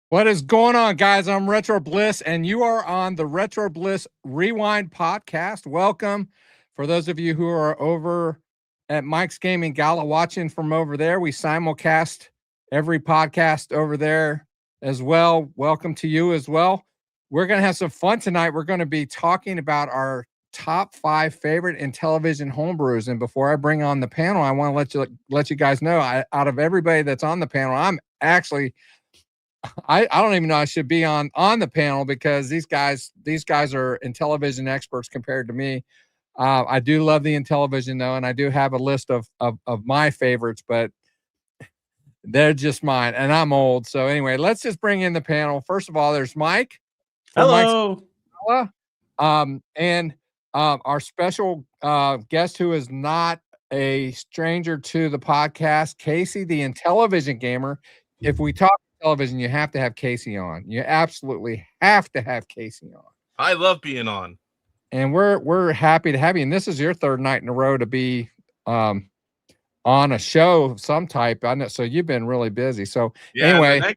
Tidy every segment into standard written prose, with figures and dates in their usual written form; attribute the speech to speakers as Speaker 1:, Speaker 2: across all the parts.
Speaker 1: What is going on, guys? I'm Retro Bliss, and you are on the Retro Bliss Rewind podcast. Welcome. For those of you who are over at Mike's Gaming Gala watching from over there, we simulcast every podcast over there as well. Welcome to you as well. We're going to have some fun tonight. We're going to be talking about our top 5 favorite Intellivision homebrews. And before I bring on the panel, I want to let you guys know, out of everybody that's on the panel, I'm actually... I don't even know I should be on the panel because these guys are Intellivision experts compared to me. I do love the Intellivision though, and I do have a list of my favorites, but they're just mine, and I'm old. So anyway, let's just bring in the panel. First of all, there's Mike.
Speaker 2: Hello.
Speaker 1: And our special guest who is not a stranger to the podcast, Casey, the Intellivision gamer. If we talk television, you have to have Casey on. You absolutely have to have Casey on.
Speaker 2: I love being on.
Speaker 1: And we're happy to have you. And this is your third night in a row to be on a show of some type. I know, so you've been really busy. So
Speaker 2: yeah,
Speaker 1: anyway,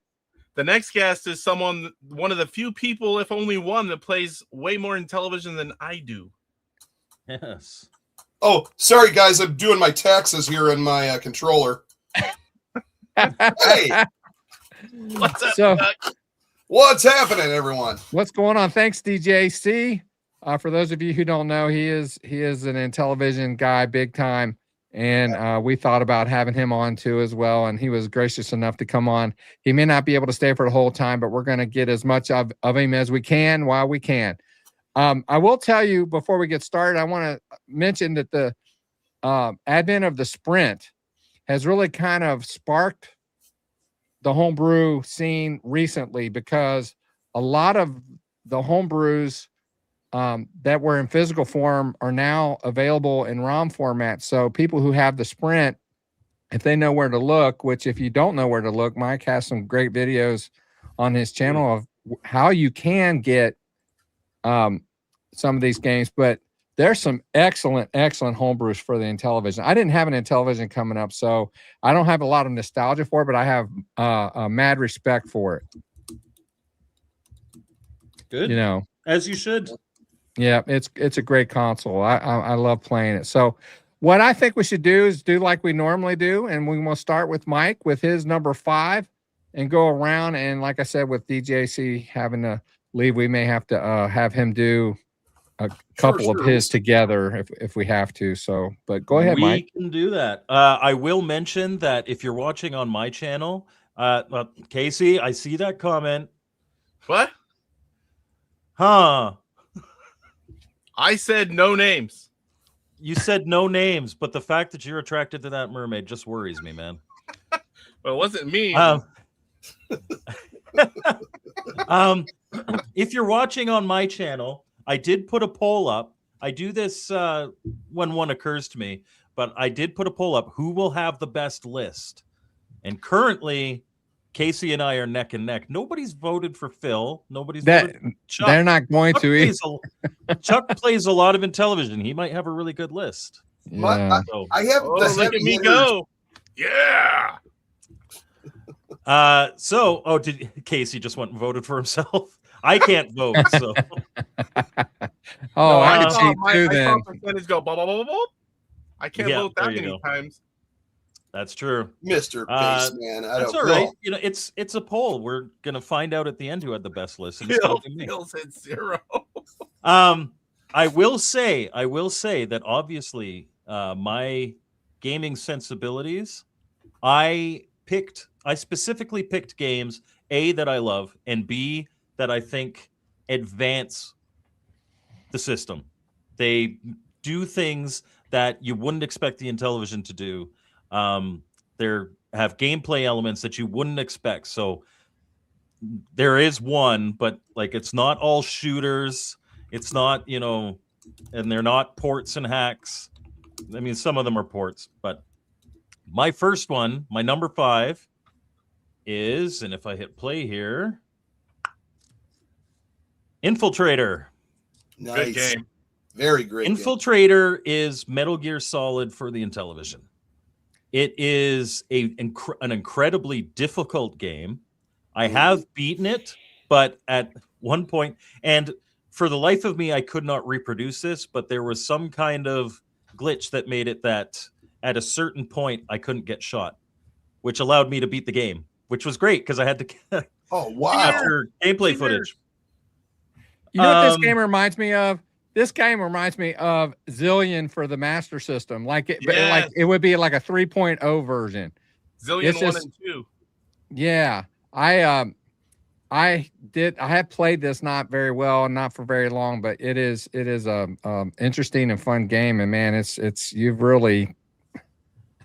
Speaker 2: the next guest is one of the few people, if only one, that plays way more in television than I do.
Speaker 3: Yes.
Speaker 4: Oh, sorry guys, I'm doing my taxes here in my controller. Hey. What's happening, everyone?
Speaker 1: What's going on? Thanks, DJC. For those of you who don't know, he is an Intellivision guy, big time, and we thought about having him on too as well. And he was gracious enough to come on. He may not be able to stay for the whole time, but we're going to get as much of him as we can while we can. I will tell you before we get started, I want to mention that the advent of the Sprint has really kind of sparked the homebrew scene recently, because a lot of the homebrews that were in physical form are now available in ROM format. So people who have the Sprint, if they know where to look, which if you don't know where to look, Mike has some great videos on his channel of how you can get some of these games, but there's some excellent homebrews for the Intellivision. I didn't have an Intellivision coming up, so I don't have a lot of nostalgia for it, but I have a mad respect for it.
Speaker 3: Good.
Speaker 1: You know,
Speaker 3: as you should.
Speaker 1: Yeah, it's a great console. I love playing it. So what I think we should do is do like we normally do, and we will start with Mike with his number 5 and go around. And like I said, with DJC having to leave, we may have to have him do a couple of his together if we have to. So, but go ahead, Mike.
Speaker 3: We can do that. I will mention that if you're watching on my channel, Casey, I see that comment.
Speaker 2: What?
Speaker 3: Huh?
Speaker 2: I said no names.
Speaker 3: You said no names, but the fact that you're attracted to that mermaid just worries me, man.
Speaker 2: Well, it wasn't me.
Speaker 3: If you're watching on my channel, I did put a poll up. I do this when one occurs to me, but I did put a poll up. Who will have the best list? And currently, Casey and I are neck and neck. Nobody's voted for Phil. Nobody's voted for Chuck.
Speaker 1: They're not going to either.
Speaker 3: Chuck plays a lot of Intellivision. He might have a really good list.
Speaker 1: Yeah.
Speaker 4: I have
Speaker 2: look at me go. Yeah.
Speaker 3: Did Casey just went and voted for himself? I can't vote, so.
Speaker 1: I can cheat too then.
Speaker 2: Percentage go, blah, blah, blah, blah. I can't vote that many times.
Speaker 3: That's true,
Speaker 4: Mr. Baseman.
Speaker 3: That's all right. You know, it's a poll. We're gonna find out at the end who had the best list. And
Speaker 2: Phil said 0.
Speaker 3: I will say that obviously my gaming sensibilities, I specifically picked games, A, that I love, and B, that I think advance the system. They do things that you wouldn't expect the Intellivision to do. They have gameplay elements that you wouldn't expect. So there is one, but like it's not all shooters. It's not, and they're not ports and hacks. I mean, some of them are ports, but my first one, my number 5 is, and if I hit play here, Infiltrator.
Speaker 4: Nice.
Speaker 2: Good game.
Speaker 4: Very great.
Speaker 3: Infiltrator is Metal Gear Solid for the Intellivision. It is an incredibly difficult game. I have beaten it, but at one point, and for the life of me, I could not reproduce this, but there was some kind of glitch that made it that at a certain point, I couldn't get shot, which allowed me to beat the game, which was great because I had to
Speaker 4: Oh, wow.
Speaker 3: capture gameplay footage.
Speaker 1: You know what this game reminds me of? This game reminds me of Zillion for the Master System. Like it would be like a 3.0 version.
Speaker 2: Zillion 1 and 2.
Speaker 1: Yeah. I have played this not very well and not for very long, but it is a interesting and fun game. And man, you've really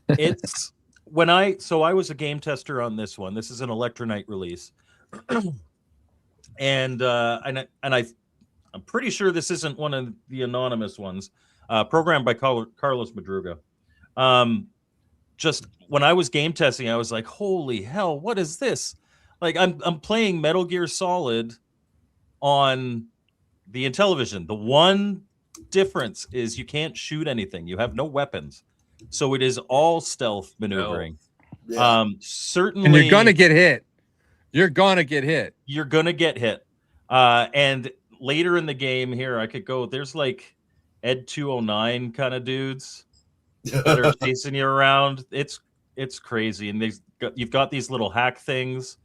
Speaker 3: it's when I was a game tester on this one. This is an Electronite release. And I'm pretty sure this isn't one of the anonymous ones, programmed by Carlos Madruga. Just when I was game testing, I was like, holy hell, what is this? Like I'm playing Metal Gear Solid on the Intellivision. The one difference is you can't shoot anything. You have no weapons. So it is all stealth maneuvering.
Speaker 4: No. Yeah.
Speaker 3: Certainly.
Speaker 1: And you're going to get hit. You're going to get hit.
Speaker 3: You're going to get hit. And later in the game here, I could go, there's like Ed 209 kind of dudes that are chasing you around. It's crazy. And you've got these little hack things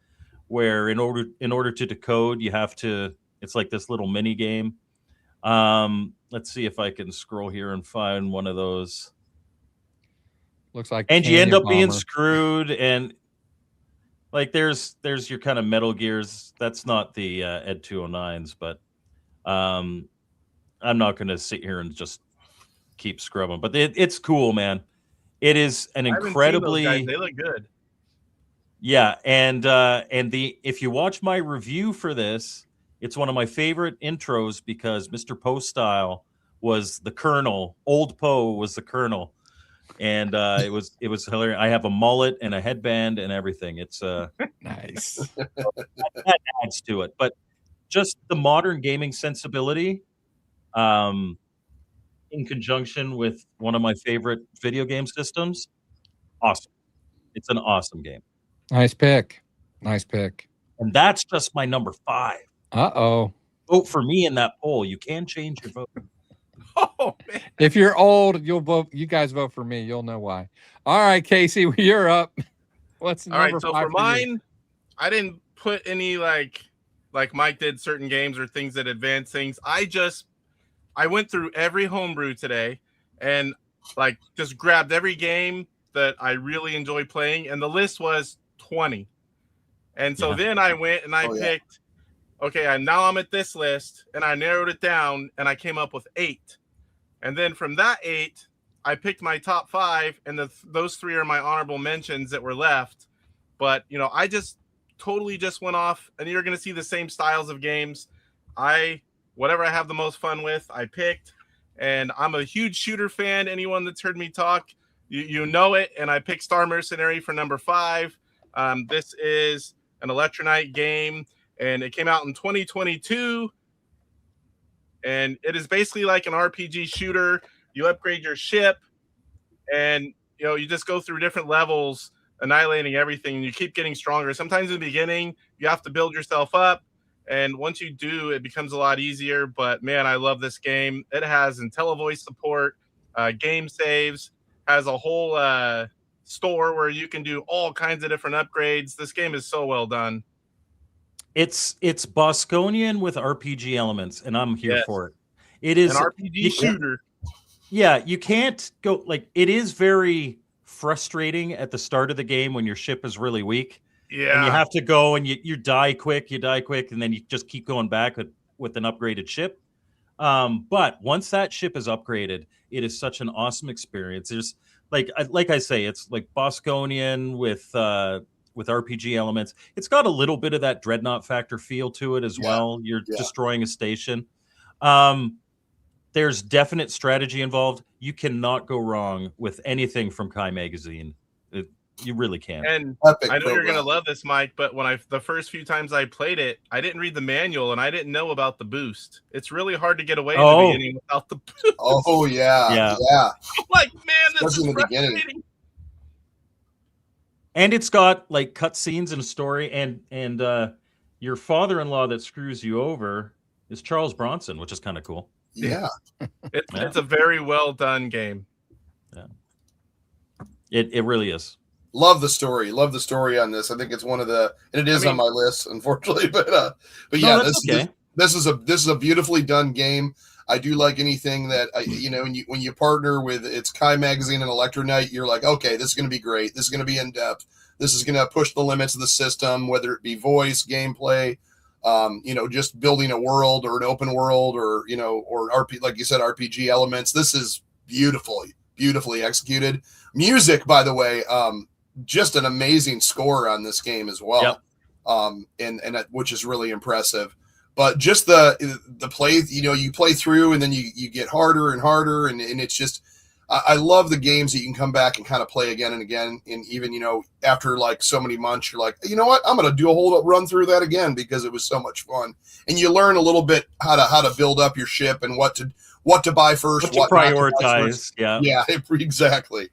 Speaker 3: where in order to decode, you have to, it's like this little mini game. Let's see if I can scroll here and find one of those.
Speaker 1: Looks like,
Speaker 3: and you end up being screwed. And like, there's your kind of Metal Gears. That's not the Ed 209s, but I'm not going to sit here and just keep scrubbing. But it's cool, man. It is an incredibly.
Speaker 2: They look good.
Speaker 3: Yeah, and if you watch my review for this, it's one of my favorite intros because Mr. Poe Style was the Colonel. Old Poe was the Colonel, and it was hilarious. I have a mullet and a headband and everything. It's
Speaker 1: nice.
Speaker 3: That adds to it, but just the modern gaming sensibility, in conjunction with one of my favorite video game systems, awesome. It's an awesome game.
Speaker 1: Nice pick. Nice pick.
Speaker 3: And that's just my number 5.
Speaker 1: Uh-oh.
Speaker 3: Vote for me in that poll. You can change your vote.
Speaker 2: Oh, man.
Speaker 1: If you're old, you'll vote. You guys vote for me. You'll know why. All right, Casey, you're up. What's
Speaker 2: all right? So
Speaker 1: 5
Speaker 2: for mine, I didn't put any like Mike did certain games or things that advance things. I went through every homebrew today and like just grabbed every game that I really enjoy playing, and the list was 20. And so then I went and I picked, okay, I'm at this list, and I narrowed it down, and I came up with 8. And then from that 8, I picked my top 5, and those 3 are my honorable mentions that were left. But, I just totally just went off, and you're going to see the same styles of games. Whatever I have the most fun with, I picked. And I'm a huge shooter fan. Anyone that's heard me talk, you know it. And I picked Star Mercenary for number 5. This is an Electronite game, and it came out in 2022. And it is basically like an RPG shooter. You upgrade your ship, and you just go through different levels, annihilating everything, and you keep getting stronger. Sometimes in the beginning, you have to build yourself up, and once you do, it becomes a lot easier. But man, I love this game. It has IntelliVoice support, game saves, has a whole store where you can do all kinds of different upgrades. This game is so well done.
Speaker 3: It's Bosconian with RPG elements, and I'm here for it. It is
Speaker 2: an RPG shooter.
Speaker 3: Yeah, you can't go it is very frustrating at the start of the game when your ship is really weak.
Speaker 2: Yeah.
Speaker 3: And you have to go and you die quick, and then you just keep going back with an upgraded ship. But once that ship is upgraded, it is such an awesome experience. There's like I say, it's like Bosconian with RPG elements. It's got a little bit of that Dreadnought factor feel to it as well. You're destroying a station. There's definite strategy involved. You cannot go wrong with anything from Kai Magazine. You really can.
Speaker 2: And
Speaker 4: Epic
Speaker 2: I know you're
Speaker 4: program.
Speaker 2: gonna love this, Mike, but the first few times I played it, I didn't read the manual and I didn't know about the boost. It's really hard to get away in the beginning without the boost.
Speaker 4: Oh yeah,
Speaker 3: Yeah.
Speaker 4: yeah.
Speaker 2: I'm like, man, this
Speaker 4: Especially
Speaker 2: is
Speaker 4: in the beginning.
Speaker 2: frustrating.
Speaker 3: And it's got like cutscenes and a story, and your father-in-law that screws you over is Charles Bronson, which is kind of cool.
Speaker 4: Yeah.
Speaker 2: It's a very well done game.
Speaker 3: Yeah. It really is.
Speaker 4: Love the story. Love the story on this. I think it's one of the, and it is on my list, unfortunately. But yeah,
Speaker 3: No, that's okay.
Speaker 4: this is a beautifully done game. I do like anything that when you partner with it's Kai Magazine and Electronite, you're like, okay, this is going to be great. This is going to be in depth. This is going to push the limits of the system, whether it be voice, gameplay, just building a world or an open world, or or RP, like you said, RPG elements. This is beautifully executed. Music, by the way, just an amazing score on this game as well. Yep. And which is really impressive. But just the play, you play through and then you get harder and harder, and it's just, I love the games that you can come back and kind of play again and again. And even, after like so many months, you're like, you know what, I'm going to do a whole run through that again because it was so much fun. And you learn a little bit how to build up your ship and what to buy first,
Speaker 3: what to prioritize.
Speaker 4: Yeah, exactly.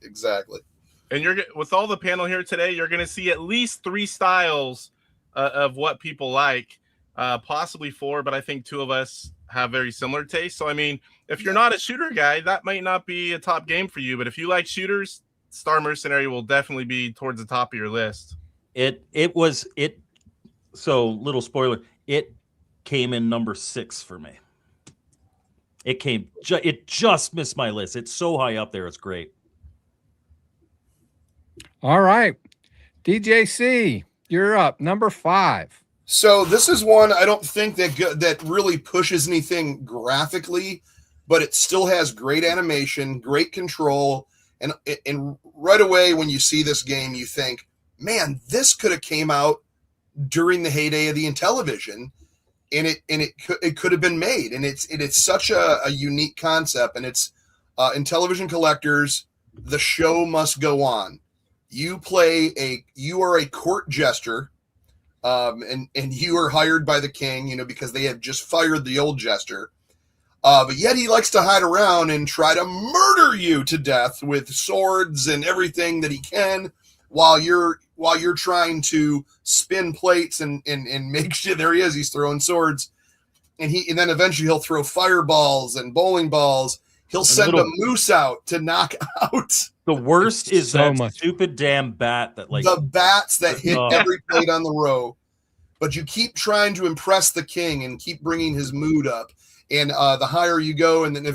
Speaker 2: And with all the panel here today, you're going to see at least 3 styles of what people like. Possibly 4, but I think 2 of us have very similar tastes. So, I mean, if you're not a shooter guy, that might not be a top game for you. But if you like shooters, Star Mercenary will definitely be towards the top of your list. So, little spoiler, it came in number 6 for me. It just missed my list. It's so high up there. It's great.
Speaker 1: All right. DJC, you're up. Number 5.
Speaker 4: So this is one I don't think that really pushes anything graphically, but it still has great animation, great control, and right away when you see this game, you think, man, this could have came out during the heyday of the Intellivision, and it could have been made, and it's such a unique concept, and it's Intellivision Collectors. The show must go on. You are a court jester. And you are hired by the king, because they have just fired the old jester. But yet he likes to hide around and try to murder you to death with swords and everything that he can while you're trying to spin plates and make sure there he is. He's throwing swords, and then eventually he'll throw fireballs and bowling balls. He'll send a moose out to knock out.
Speaker 3: The worst is that stupid damn bat that the
Speaker 4: bats that hit every plate on the row. But you keep trying to impress the king and keep bringing his mood up. And the higher you go, and then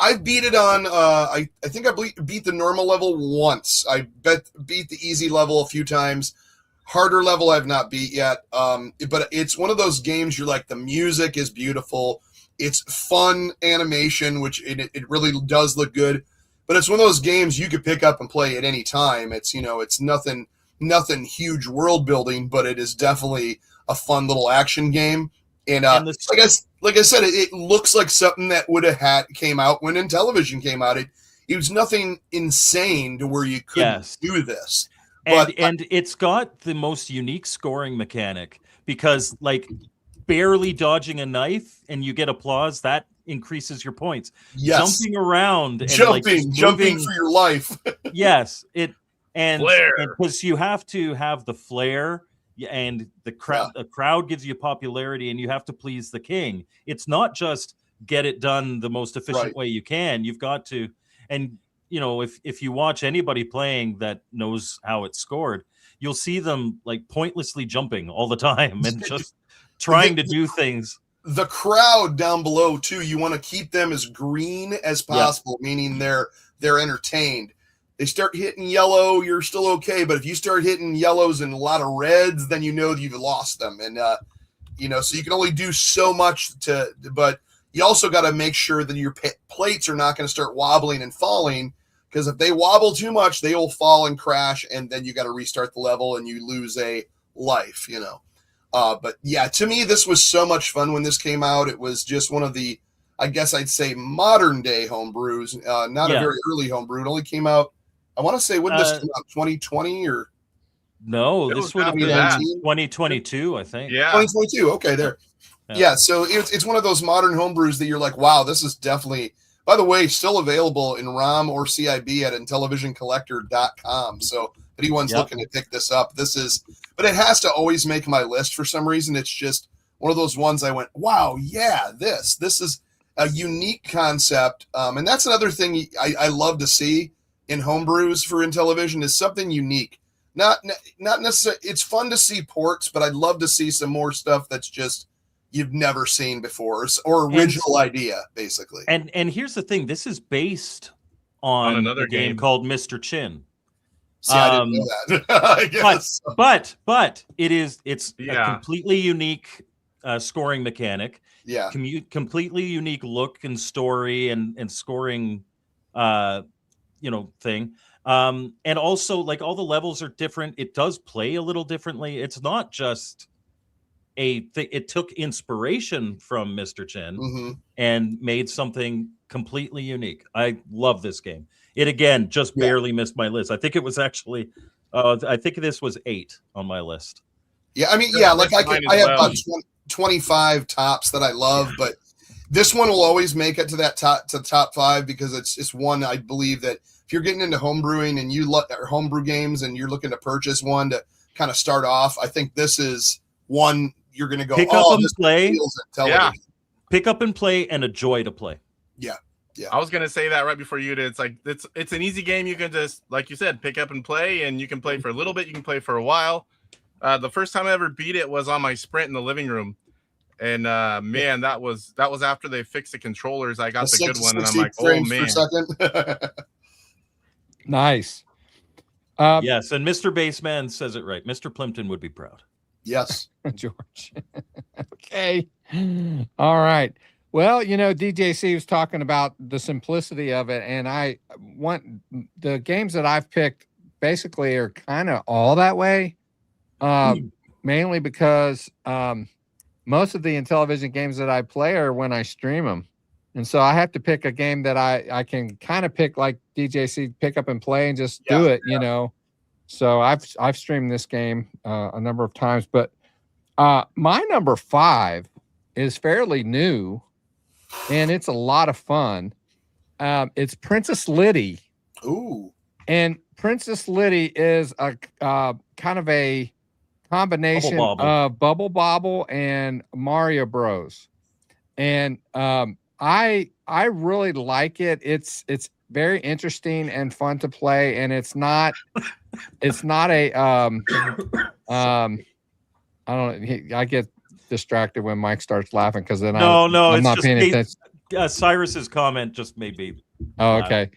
Speaker 4: I beat it on. I think I beat the normal level once. I beat the easy level a few times. Harder level I've not beat yet. But it's one of those games. You're like, the music is beautiful. It's fun animation, which it really does look good. But it's one of those games you could pick up and play at any time. It's it's nothing huge world building, but it is definitely a fun little action game. And like I said, it looks like something that would have came out when Intellivision came out. It was nothing insane to where you couldn't do this.
Speaker 3: And it's got the most unique scoring mechanic, because like barely dodging a knife and you get applause, that increases your points.
Speaker 4: Yes.
Speaker 3: Jumping around and
Speaker 4: jumping for your life.
Speaker 3: Yes, and because you have to have the flair, and the crowd gives you popularity, and you have to please the king. It's not just get it done the most efficient way you can. You've got to, and if you watch anybody playing that knows how it's scored, you'll see them like pointlessly jumping all the time and just trying to do things.
Speaker 4: The crowd down below too, you want to keep them as green as possible, meaning they're entertained. They start hitting yellow, you're still okay, but if you start hitting yellows and a lot of reds, then you've lost them. And so you can only do so much but you also got to make sure that your plates are not going to start wobbling and falling, because if they wobble too much, they will fall and crash, and then you got to restart the level and you lose a life, But yeah, to me, this was so much fun when this came out. It was just one of the, I guess I'd say, modern day homebrews, not a very early homebrew. It only came out, I want to say, when this came out, 2020 or
Speaker 3: No,
Speaker 2: It
Speaker 3: this
Speaker 2: was
Speaker 3: would have
Speaker 2: after
Speaker 3: been
Speaker 2: that.
Speaker 3: 2022, I think.
Speaker 2: Yeah.
Speaker 4: 2022. Okay, there.
Speaker 3: Yeah.
Speaker 4: Yeah, so it's one of those modern homebrews that you're like, wow, this is definitely, by the way, still available in ROM or CIB at intellivisioncollector.com. So if anyone's looking to pick this up, but it has to always make my list for some reason. It's just one of those ones I went, wow, yeah, this is a unique concept. And that's another thing I love to see in homebrews for Intellivision is something unique. Not necessarily, it's fun to see ports, but I'd love to see some more stuff that's just you've never seen before, or original idea, basically.
Speaker 3: And here's the thing: this is based on
Speaker 2: another
Speaker 3: a game called Mr. Chin.
Speaker 4: See, I didn't know that. I guess.
Speaker 3: But it's a completely unique scoring mechanic.
Speaker 4: Yeah,
Speaker 3: completely unique look and story and scoring, thing. And also, like, all the levels are different. It does play a little differently. It's not just it took inspiration from Mr. Chin and made something completely unique. I love this game. It again just barely missed my list. I think it was actually I think this was 8 on my list.
Speaker 4: Yeah, I mean, like I have about 25 tops that I love, but this one will always make it to that top 5 because it's one I believe that if you're getting into homebrewing and you or homebrew games and you're looking to purchase one to kind of start off, I think this is one you're going to go
Speaker 3: pick up and play.
Speaker 4: Yeah.
Speaker 3: Pick up and play, and a joy to play.
Speaker 4: Yeah.
Speaker 2: I was gonna say that right before you did. It's like it's an easy game. You can just, like you said, pick up and play, and you can play for a little bit. You can play for a while. The first time I ever beat it was on my Sprint in the living room, and man, that was after they fixed the controllers. I got the good one, and I'm like, oh man,
Speaker 1: nice.
Speaker 3: Yes, and Mr. Baseman says it right. Mr. Plimpton would be proud.
Speaker 4: Yes,
Speaker 1: George. Okay. All right. Well, DJC was talking about the simplicity of it, and I want the games that I've picked basically are kind of all that way, mainly because most of the Intellivision games that I play are when I stream them, and so I have to pick a game that I can kind of pick like DJC, pick up and play and just do it, So I've streamed this game a number of times, but my number 5 is fairly new, and it's a lot of fun. It's Princess Liddy.
Speaker 4: Ooh.
Speaker 1: And Princess Liddy is a kind of a combination of Bubble Bobble and Mario Bros. And I really like it. It's very interesting and fun to play, and it's not a I don't know. I get distracted when Mike starts laughing because then I'm not paying attention.
Speaker 3: Cyrus's comment just made me.
Speaker 1: Oh, okay.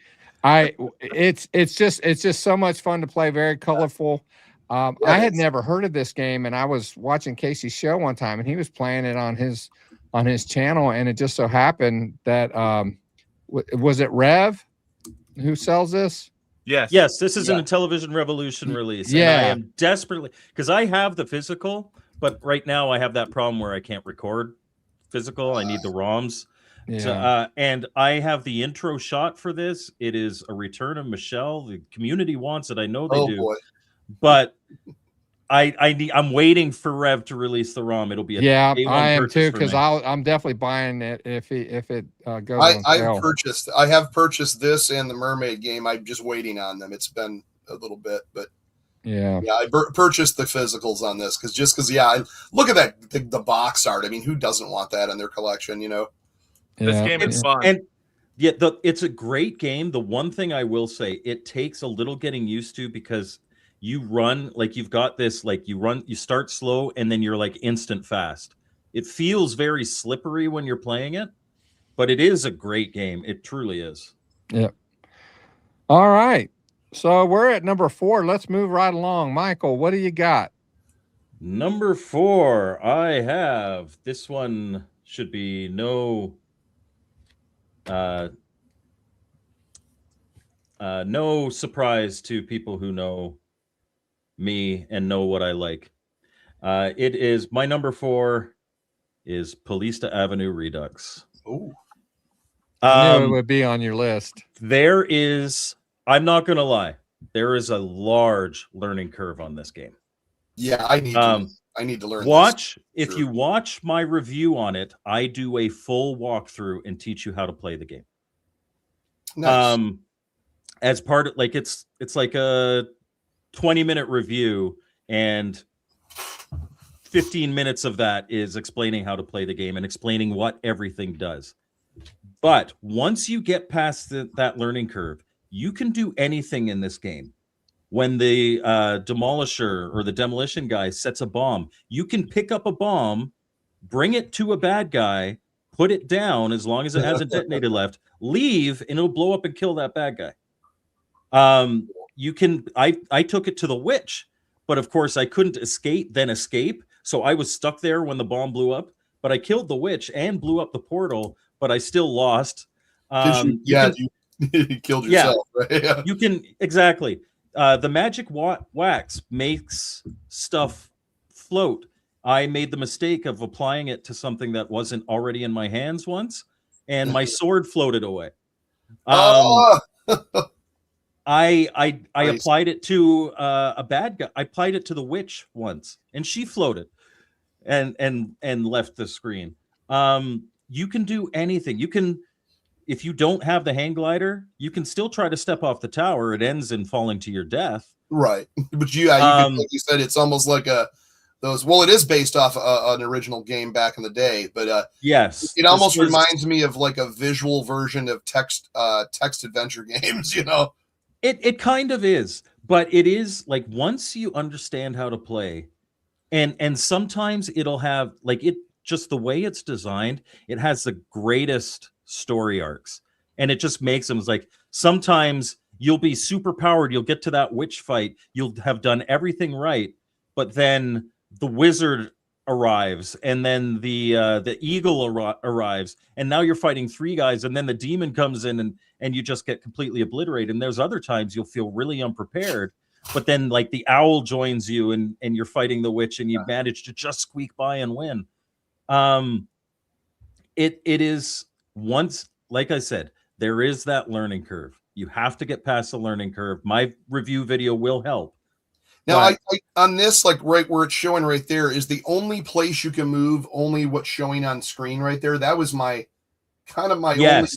Speaker 1: It's just so much fun to play. Very colorful. I had never heard of this game, and I was watching Casey's show one time, and he was playing it on his channel, and it just so happened that was it Rev who sells this?
Speaker 3: Yes, this is an Intellivision Revolution release.
Speaker 1: Yeah,
Speaker 3: and I am desperately, because I have the physical, but right now I have that problem where I can't record physical. I need the ROMs. Yeah. So, and I have the intro shot for this. It is a return of Michelle. The community wants it. I know they do.
Speaker 4: Boy.
Speaker 3: But I'm waiting for Rev to release the ROM. It'll be a day one
Speaker 1: I am
Speaker 3: purchase
Speaker 1: too,
Speaker 3: for
Speaker 1: because
Speaker 3: me.
Speaker 1: I'm definitely buying it if it goes on sale.
Speaker 4: I have purchased this and the Mermaid game. I'm just waiting on them. It's been a little bit, but I purchased the physicals on this because I look at that the box art. I mean, who doesn't want that in their collection?
Speaker 2: This game is fun.
Speaker 3: And it's a great game. The one thing I will say, it takes a little getting used to because you run like you've got this, like you start slow and then you're like instant fast. It feels very slippery when you're playing it, but it is a great game. It truly is.
Speaker 1: Yep. All right. So we're at number 4. Let's move right along. Michael, what do you got?
Speaker 3: Number 4, I have this one. Should be no surprise to people who know me and know what I like. It is my number 4 is Polista Avenue Redux.
Speaker 4: Oh,
Speaker 1: I knew it would be on your list.
Speaker 3: There is, I'm not gonna lie, there is a large learning curve on this game.
Speaker 4: Yeah, I need to learn.
Speaker 3: If you watch my review on it, I do a full walkthrough and teach you how to play the game.
Speaker 4: Nice.
Speaker 3: As part of it's like a 20-minute review, and 15 minutes of that is explaining how to play the game and explaining what everything does. But once you get past that learning curve, you can do anything in this game. When the demolisher or the demolition guy sets a bomb, you can pick up a bomb, bring it to a bad guy, put it down as long as it hasn't detonated left, leave, and it'll blow up and kill that bad guy. You can. I took it to the witch, but of course I couldn't escape. So I was stuck there when the bomb blew up. But I killed the witch and blew up the portal, but I still lost.
Speaker 4: You killed yourself. Right? Yeah.
Speaker 3: You can exactly. The magic wax makes stuff float. I made the mistake of applying it to something that wasn't already in my hands once, and my sword floated away. I applied it to a bad guy. I applied it to the witch once, and she floated, and left the screen. You can do anything. You can, if you don't have the hang glider, you can still try to step off the tower. It ends in falling to your death.
Speaker 4: Right, but you can, like you said, it's almost like those. Well, it is based off an original game back in the day, but
Speaker 3: yes,
Speaker 4: it almost reminds me of like a visual version of text adventure games. You know.
Speaker 3: It kind of is, but it is like once you understand how to play, and sometimes it'll have just the way it's designed, it has the greatest story arcs, and it just makes them like sometimes you'll be super powered, you'll get to that witch fight, you'll have done everything right, but then the wizard arrives, and then the eagle arrives, and now you're fighting 3 guys, and then the demon comes in, and you just get completely obliterated. And there's other times you'll feel really unprepared, but then like the owl joins you, and you're fighting the witch, and you manage to just squeak by and win. It is, once, like I said, there is that learning curve. You have to get past the learning curve. My review video will help.
Speaker 4: Now, I on this, like right where it's showing right there, is the only place you can move only what's showing on screen right there. That was my only.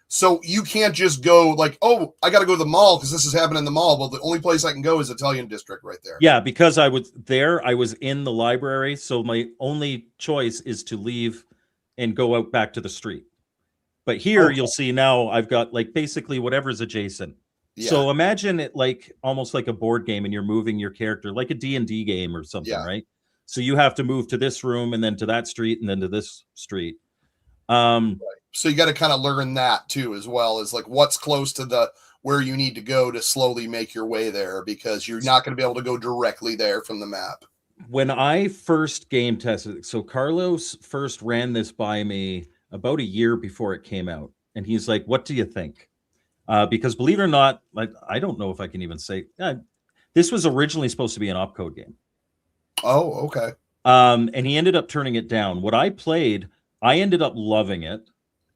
Speaker 4: So you can't just go like, oh, I got to go to the mall because this is happening in the mall. Well, the only place I can go is Italian District right there.
Speaker 3: Yeah, because I was there. I was in the library. So my only choice is to leave and go out back to the street. But here you'll see now I've got like basically whatever's adjacent. Yeah. So imagine it like almost like a board game, and you're moving your character like a D&D game or something, right? So you have to move to this room, and then to that street, and then to this street.
Speaker 4: Right. So you got to kind of learn that too, as well as like what's close to where you need to go to slowly make your way there, because you're not going to be able to go directly there from the map.
Speaker 3: When I first game tested, so Carlos first ran this by me about a year before it came out, and he's like, "What do you think?" Because believe it or not, like I don't know if I can even say this was originally supposed to be an opcode game.
Speaker 4: Oh, okay.
Speaker 3: And he ended up turning it down. What I played, I ended up loving it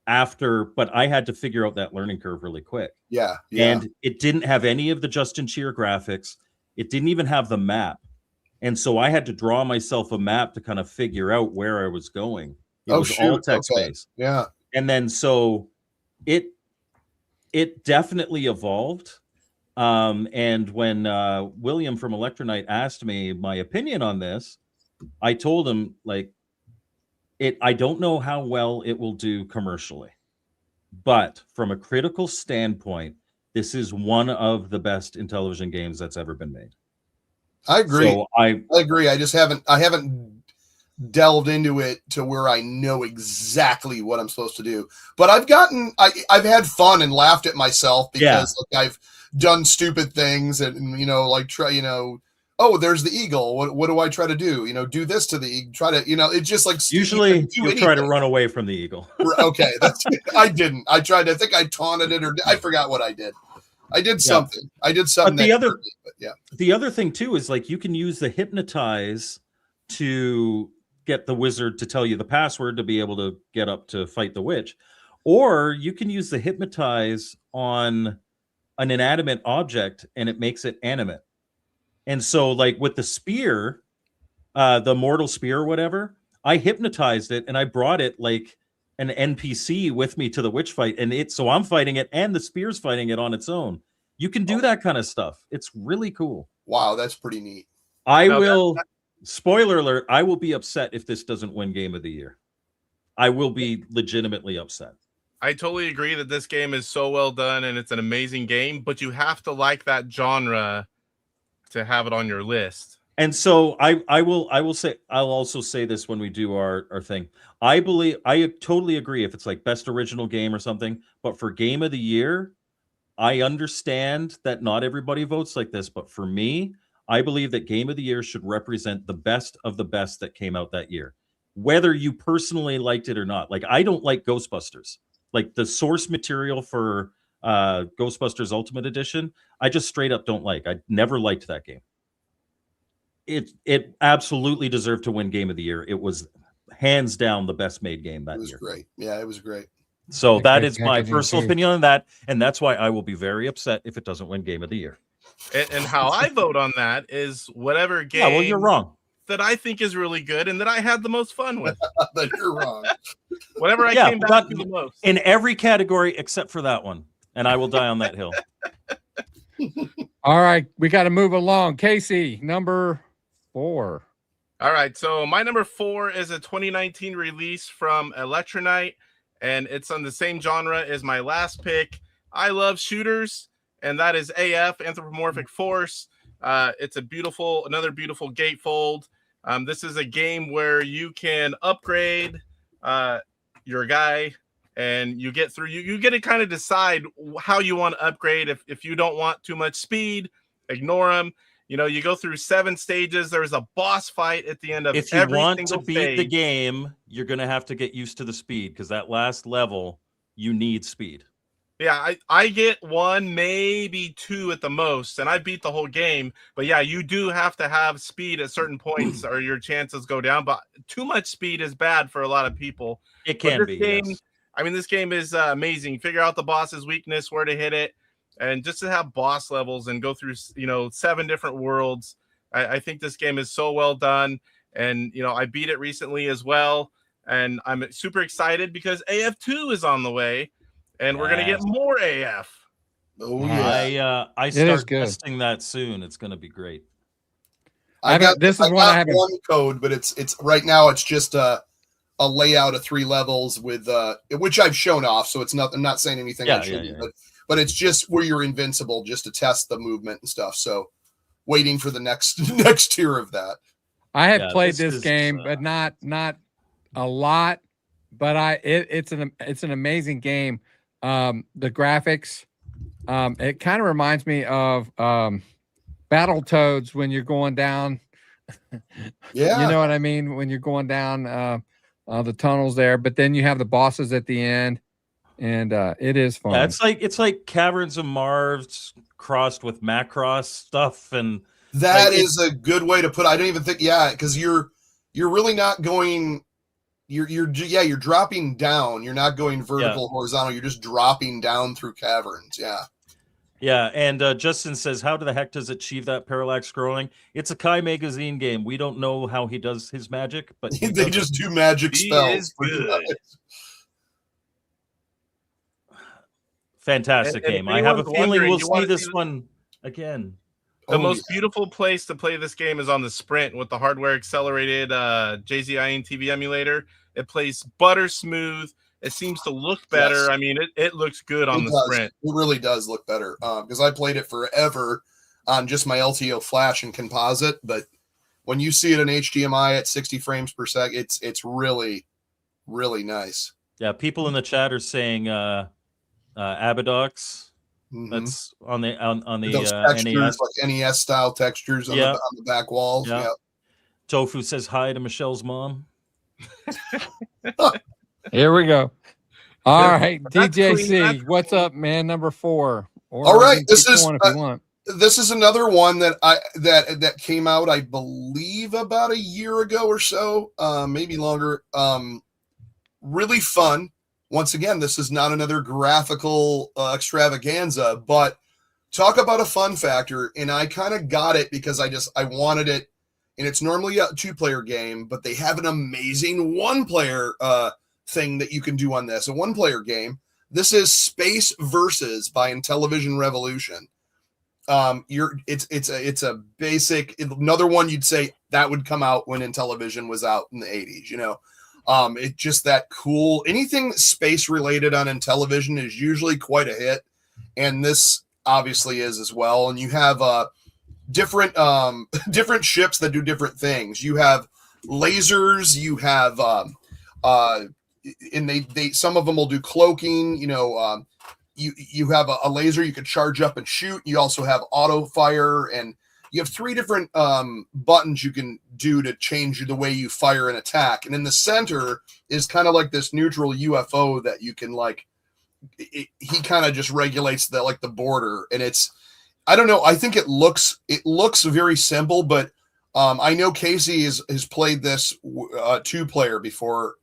Speaker 3: but I had to figure out that learning curve really quick.
Speaker 4: Yeah.
Speaker 3: And it didn't have any of the Justin Cheer graphics. It didn't even have the map. And so I had to draw myself a map to kind of figure out where I was going. It was all text-based.
Speaker 4: Okay. Yeah.
Speaker 3: And then so it definitely evolved. And when William from Electronite asked me my opinion on this, I told him, like, I don't know how well it will do commercially, but from a critical standpoint, this is one of the best Intellivision games that's ever been made.
Speaker 4: I agree.
Speaker 3: So I
Speaker 4: agree. I haven't delved into it to where I know exactly what I'm supposed to do, but I've had fun and laughed at myself because I've done stupid things and oh, there's the eagle. What do I try to do? Do this to the eagle. Try to, it's just like
Speaker 3: usually you try to run away from the eagle.
Speaker 4: Okay, I didn't. I tried. I think I taunted it, or I forgot what I did. I did something. I did something.
Speaker 3: But the other thing too is like you can use the hypnotize to get the wizard to tell you the password to be able to get up to fight the witch, or you can use the hypnotize on an inanimate object and it makes it animate. And so, like with the spear, the mortal spear or whatever, I hypnotized it and I brought it like an NPC with me to the witch fight, and so I'm fighting it and the spear's fighting it on its own. You can do that kind of stuff. It's really cool.
Speaker 4: Wow, that's pretty neat.
Speaker 3: Spoiler alert, I will be upset if this doesn't win Game of the Year. I will be legitimately upset.
Speaker 2: I totally agree that this game is so well done and it's an amazing game, but you have to like that genre to have it on your list.
Speaker 3: And so I'll also say this when we do our thing. I totally agree if it's like best original game or something, but for Game of the Year, I understand that not everybody votes like this, but for me, I believe that Game of the Year should represent the best of the best that came out that year, whether you personally liked it or not. Like, I don't like Ghostbusters. Like, the source material for Ghostbusters Ultimate Edition, I just straight up don't like. I never liked that game. It absolutely deserved to win Game of the Year. It was hands down the best made game that year.
Speaker 4: It was great. Yeah, it was great.
Speaker 3: So that is my personal opinion on that, and that's why I will be very upset if it doesn't win Game of the Year.
Speaker 2: And how I vote on that is whatever game.
Speaker 3: Yeah, well, you're wrong.
Speaker 2: That I think is really good and that I had the most fun with.
Speaker 4: But you're wrong.
Speaker 2: Whatever I came back to the most.
Speaker 3: In every category except for that one, and I will die on that hill.
Speaker 1: All right, we got to move along. Casey, number 4.
Speaker 2: All right, so my number 4 is a 2019 release from Electronite, and it's on the same genre as my last pick. I love shooters, and that is AF, Anthropomorphic Force. It's another beautiful gatefold. This is a game where you can upgrade your guy, and you get through. You get to kind of decide how you want to upgrade. If you don't want too much speed, ignore them. You know, you go through 7 stages. There's a boss fight at the end of every single stage.
Speaker 3: If you want to beat the game, you're going to have to get used to the speed, because that last level, you need speed.
Speaker 2: Yeah, I get 1, maybe 2 at the most, and I beat the whole game. But yeah, you do have to have speed at certain points or your chances go down. But too much speed is bad for a lot of people.
Speaker 3: It can be, yes.
Speaker 2: I mean, this game is amazing. Figure out the boss's weakness, where to hit it. And just to have boss levels and go through, 7 different worlds. I think this game is so well done. And, I beat it recently as well. And I'm super excited because AF2 is on the way. And we're going to get more AF.
Speaker 4: Oh, yeah.
Speaker 3: I start testing that soon. It's going to be great.
Speaker 4: I got one code, but it's right now it's just a layout of 3 levels with which I've shown off. So it's not, I'm not saying anything. But it's just where you're invincible, just to test the movement and stuff. So waiting for the next tier of that.
Speaker 1: I have played this game, but not a lot. But it's an amazing game. The graphics, it kind of reminds me of Battletoads when you're going down.
Speaker 4: Yeah,
Speaker 1: you know what I mean, when you're going down the tunnels there. But then you have the bosses at the end. And it is fun.
Speaker 3: Yeah, it's like Caverns of Mars crossed with Macross stuff, and
Speaker 4: that is a good way to put it. I don't even think, because you're really not going. You're dropping down. You're not going vertical, horizontal. You're just dropping down through caverns. Yeah.
Speaker 3: Yeah, and Justin says, how the heck does it achieve that parallax scrolling? It's a Kai magazine game. We don't know how he does his magic, but
Speaker 4: they just do magic spells.
Speaker 3: Fantastic game. I have a feeling we'll see this one again.
Speaker 2: The most beautiful place to play this game is on the Sprint with the hardware accelerated JZIN TV emulator. It plays butter smooth. It seems to look better. Yes. I mean, it looks good on the Sprint.
Speaker 4: It really does look better because I played it forever on just my LTO flash and composite. But when you see it in HDMI at 60 frames per second, it's really, really nice.
Speaker 3: Yeah, people in the chat are saying Abadox.
Speaker 4: Mm-hmm.
Speaker 3: That's on the
Speaker 4: those textures,
Speaker 3: NES,
Speaker 4: like NES style textures on the back walls. Yeah.
Speaker 3: Tofu says hi to Michelle's mom.
Speaker 1: Here we go. All right, DJC, what's up, man? Number 4.
Speaker 4: All right, this is another one that that came out, I believe, about a year ago or so, maybe longer. Really fun. Once again, this is not another graphical extravaganza, but talk about a fun factor, and I kind of got it because I wanted it, and it's normally a 2-player game, but they have an amazing 1-player thing that you can do on this, a 1-player game. This is Space Versus by Intellivision Revolution. It's a basic, another one you'd say that would come out when Intellivision was out in the 80s, you know. It's just that cool. Anything space related on Intellivision is usually quite a hit, and this obviously is as well. And you have different different ships that do different things. You have lasers, you have and they some of them will do cloaking, you know. You have a laser you could charge up and shoot. You also have auto fire, and you have 3 different buttons you can do to change the way you fire and attack. And in the center is kind of like this neutral UFO that you can he kind of just regulates the border. And it's, I don't know, I think it looks very simple, but I know Casey has played this 2-player before,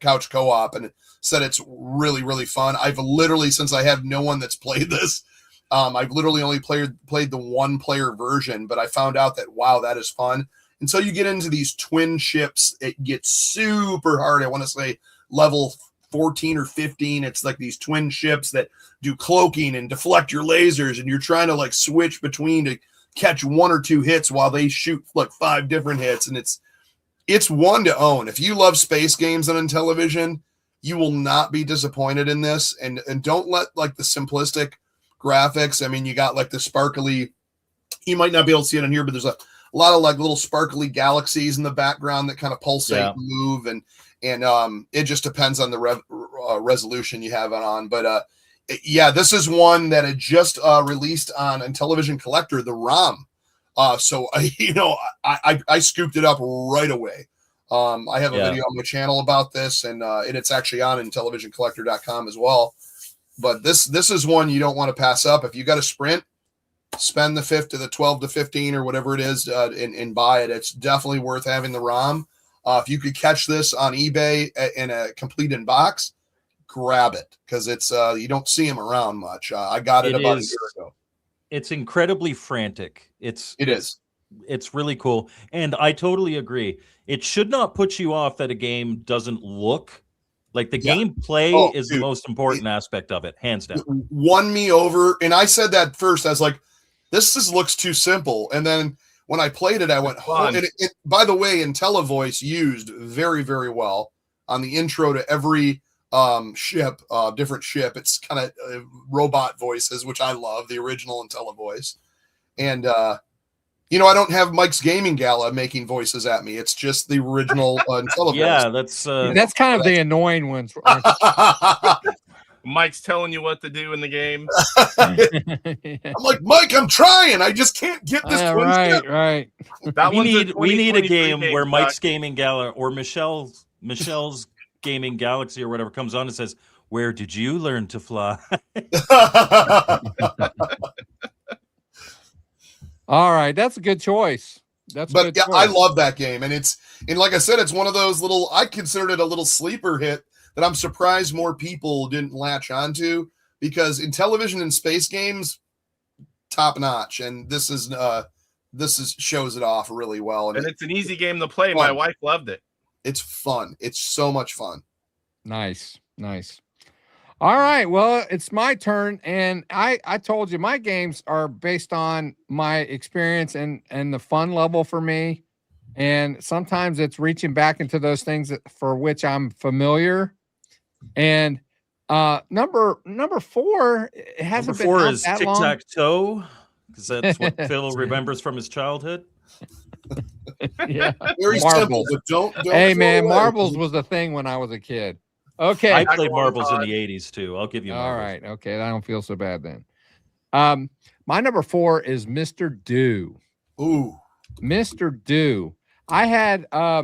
Speaker 4: couch co-op, and said it's really, really fun. I've literally, since I have no one that's played this, I've literally only played the 1-player version, but I found out that, wow, that is fun. And so you get into these twin ships. It gets super hard. I want to say level 14 or 15. It's like these twin ships that do cloaking and deflect your lasers, and you're trying to switch between to catch 1 or 2 hits while they shoot 5 different hits. And it's one to own. If you love space games on Intellivision, you will not be disappointed in this. And don't let the simplistic graphics. I mean, you got the sparkly, you might not be able to see it on here, but there's a lot of little sparkly galaxies in the background that kind of pulsate and move. And it just depends on the resolution you have it on. But yeah, this is one that had just released on Intellivision Collector, the ROM. So I scooped it up right away. I have a video on my channel about this, and it's actually on IntellivisionCollector.com as well. But this is one you don't want to pass up. If you got a sprint, spend the 5 to the 12 to 15 or whatever it is and buy it. It's definitely worth having the ROM. If you could catch this on eBay in a complete in box, grab it, because it's you don't see them around much. I got it about a year ago.
Speaker 3: It's incredibly frantic. It
Speaker 4: is.
Speaker 3: It's really cool, and I totally agree. It should not put you off that a game doesn't look like the gameplay is the most important aspect of it, hands down.
Speaker 4: Won me over, and I said that first. I was like, "This just looks too simple," and then when I played it, I went, "Oh!" And by the way, IntelliVoice used very, very well on the intro to every ship, different ship. It's kind of robot voices, which I love, the original IntelliVoice. And I don't have Mike's Gaming Gala making voices at me. It's just the original IntelliVoice.
Speaker 3: Yeah,
Speaker 1: that's kind of the annoying ones.
Speaker 2: Mike's telling you what to do in the game.
Speaker 4: I'm like, Mike, I'm trying. I just can't get this.
Speaker 1: Right.
Speaker 3: We need a game where Mike's Gaming Gala or Michelle's Gaming Galaxy or whatever comes on and says, "Where did you learn to fly?"
Speaker 1: All right, that's a good choice.
Speaker 4: I love that game, and like I said, it's one of those little. I considered it a little sleeper hit that I'm surprised more people didn't latch onto, because Intellivision and space games, top notch, and this shows it off really well.
Speaker 2: And it's an easy game to play. My wife loved it.
Speaker 4: It's fun. It's so much fun.
Speaker 1: Nice. All right, well, it's my turn, and I told you my games are based on my experience and the fun level for me, and sometimes it's reaching back into those things for which I'm familiar. And number 4, it hasn't been out
Speaker 3: is
Speaker 1: that
Speaker 3: Tic
Speaker 1: long.
Speaker 3: Tac Toe, because that's what Phil remembers from his childhood.
Speaker 1: Yeah,
Speaker 4: very simple, but don't.
Speaker 1: Hey man, marbles was the thing when I was a kid. Okay,
Speaker 3: I played marbles in the 80s too. I'll give you marbles.
Speaker 1: All right. Okay, I don't feel so bad then. My number 4 is Mr. Do.
Speaker 4: Ooh,
Speaker 1: Mr. Do. I had I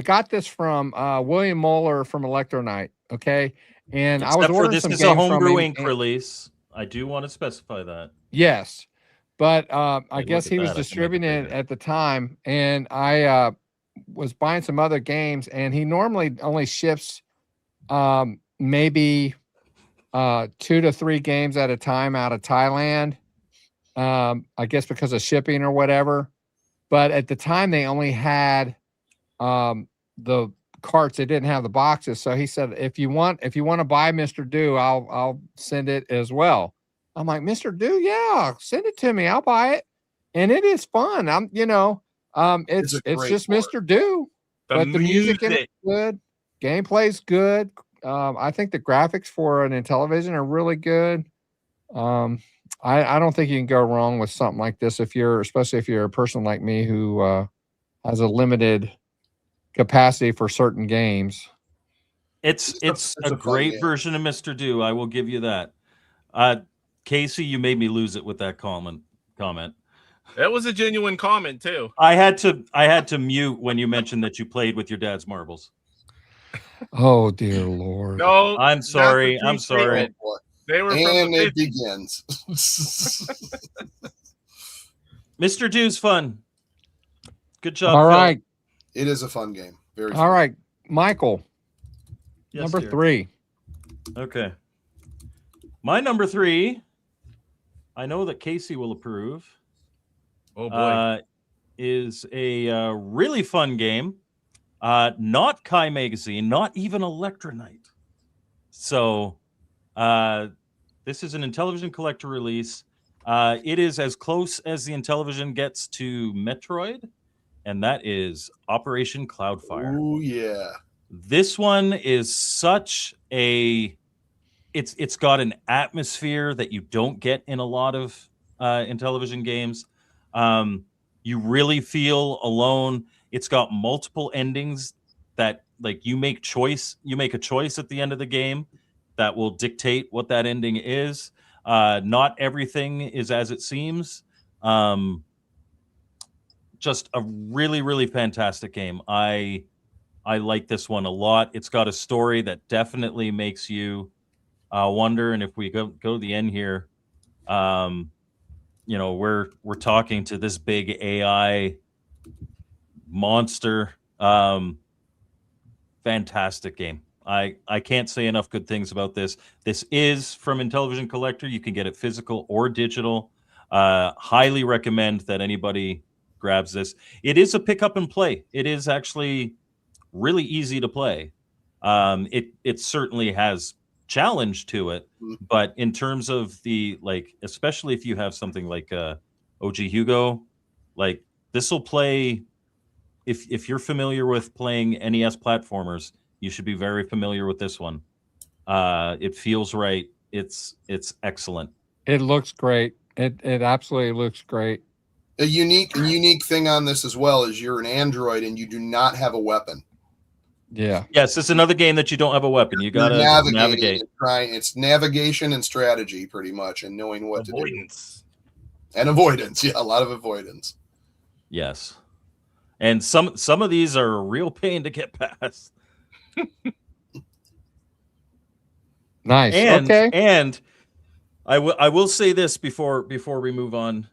Speaker 1: got this from William Moeller from Electronite. Okay, and
Speaker 3: Except
Speaker 1: I was ordering
Speaker 3: this
Speaker 1: some
Speaker 3: is
Speaker 1: games
Speaker 3: a homebrew
Speaker 1: from him,
Speaker 3: Inc. release. I do want to specify that.
Speaker 1: Yes, but I guess
Speaker 3: look at
Speaker 1: he was
Speaker 3: that. I can make it
Speaker 1: distributing it
Speaker 3: bigger.
Speaker 1: at the time, and I was buying some other games, and he normally only ships maybe 2 to 3 games at a time out of Thailand. I guess because of shipping or whatever. But at the time they only had the carts, they didn't have the boxes. So he said, if you want to buy Mr. Do, I'll send it as well. I'm like, Mr. Do, yeah, send it to me. I'll buy it. And it is fun. It's just
Speaker 4: port.
Speaker 1: Mr. Do. But the music in it's good. Gameplay's good. I think the graphics for an Intellivision are really good. I don't think you can go wrong with something like this especially if you're a person like me who has a limited capacity for certain games.
Speaker 3: It's a great version of Mr. Do. I will give you that. Casey, you made me lose it with that comment.
Speaker 2: That was a genuine comment too.
Speaker 3: I had to mute when you mentioned that you played with your dad's marbles.
Speaker 1: Oh dear Lord.
Speaker 2: No,
Speaker 3: I'm sorry. I'm sorry.
Speaker 2: They were
Speaker 4: and it
Speaker 2: 50s.
Speaker 4: begins.
Speaker 3: Mr. Do's fun. Good job.
Speaker 1: All
Speaker 3: Phil.
Speaker 1: right.
Speaker 4: It is a fun game. Very fun.
Speaker 1: All right. Michael.
Speaker 3: Yes,
Speaker 1: number
Speaker 3: dear.
Speaker 1: 3.
Speaker 3: Okay. My number 3, I know that Casey will approve.
Speaker 2: Oh boy.
Speaker 3: Is a really fun game. Not Kai Magazine, not even Electronite. So this is an Intellivision collector release. It is as close as the Intellivision gets to Metroid, and that is Operation Cloudfire.
Speaker 4: Oh yeah.
Speaker 3: This one is such a it's got an atmosphere that you don't get in a lot of Intellivision games. You really feel alone. It's got multiple endings that like you make a choice at the end of the game that will dictate what that ending is. Not everything is as it seems. Just a really, really fantastic game. I like this one a lot. It's got a story that definitely makes you wonder. And if we go to the end here, we're talking to this big AI monster. Fantastic game. I can't say enough good things about this. This is from Intellivision Collector. You can get it physical or digital. Highly recommend that anybody grabs this. It is a pick up and play. It is actually really easy to play. It certainly has challenge to it, but in terms of the especially if you have something like OG Hugo, like this will play. If you're familiar with playing NES platformers, you should be very familiar with this one. It feels right. It's excellent.
Speaker 1: It looks great. It absolutely looks great.
Speaker 4: A unique thing on this as well is you're an android and you do not have a weapon.
Speaker 1: Yeah.
Speaker 3: Yes, it's another game that you don't have a weapon. You got to navigate.
Speaker 4: It's navigation and strategy pretty much, and knowing what
Speaker 2: Avoidance.
Speaker 4: to do. And avoidance. Yeah, a lot of avoidance.
Speaker 3: Yes. And some of these are a real pain to get past.
Speaker 1: Nice.
Speaker 3: And,
Speaker 1: okay.
Speaker 3: And I will say this before we move on.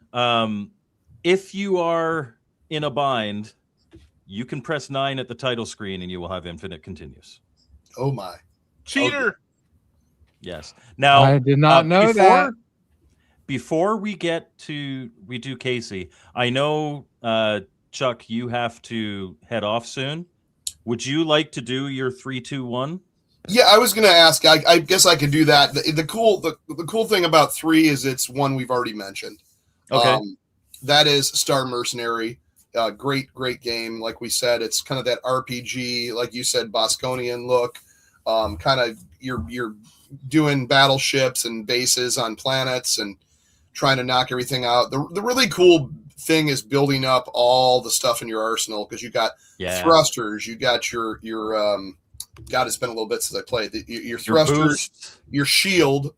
Speaker 3: If you are in a bind, you can press 9 at the title screen and you will have infinite continues.
Speaker 4: Oh my.
Speaker 2: Cheater.
Speaker 4: Okay.
Speaker 3: Yes. Now
Speaker 1: I did not know that.
Speaker 3: Before we do Casey, I know Chuck, you have to head off soon. Would you like to do your 3, 2, 1?
Speaker 4: Yeah, I was going to ask. I guess I could do that. The cool thing about 3 is it's one we've already mentioned.
Speaker 3: Okay.
Speaker 4: That is Star Mercenary. Great game. Like we said, it's kind of that RPG, like you said, Bosconian look. Kind of you're doing battleships and bases on planets and trying to knock everything out. The really cool thing is building up all the stuff in your arsenal, because you got thrusters, you got your God, it's been a little bit since I played. Your thrusters, your shield,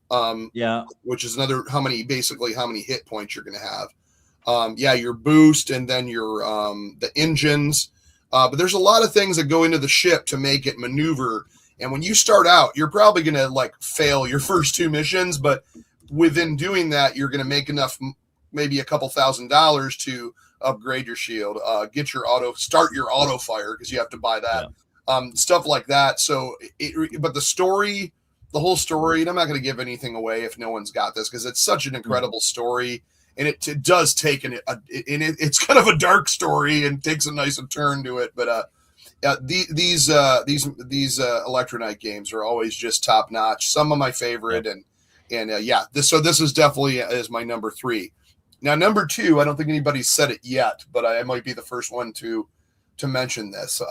Speaker 4: which is another how many hit points you're going to have. Your boost, and then your the engines. But there's a lot of things that go into the ship to make it maneuver. And when you start out, you're probably going to fail your first 2 missions, but within doing that, you're going to make enough, maybe a couple $1,000s to upgrade your shield, start your auto fire, because you have to buy that. Stuff like that. So, but the story the whole story, and I'm not going to give anything away if no one's got this, because it's such an incredible story, and it does take it's kind of a dark story and takes a nice turn to it. But these Electronite games are always just top notch. Some of my favorite, and this is definitely is my number 3. Now, number 2, I don't think anybody's said it yet, but I might be the first one to mention this.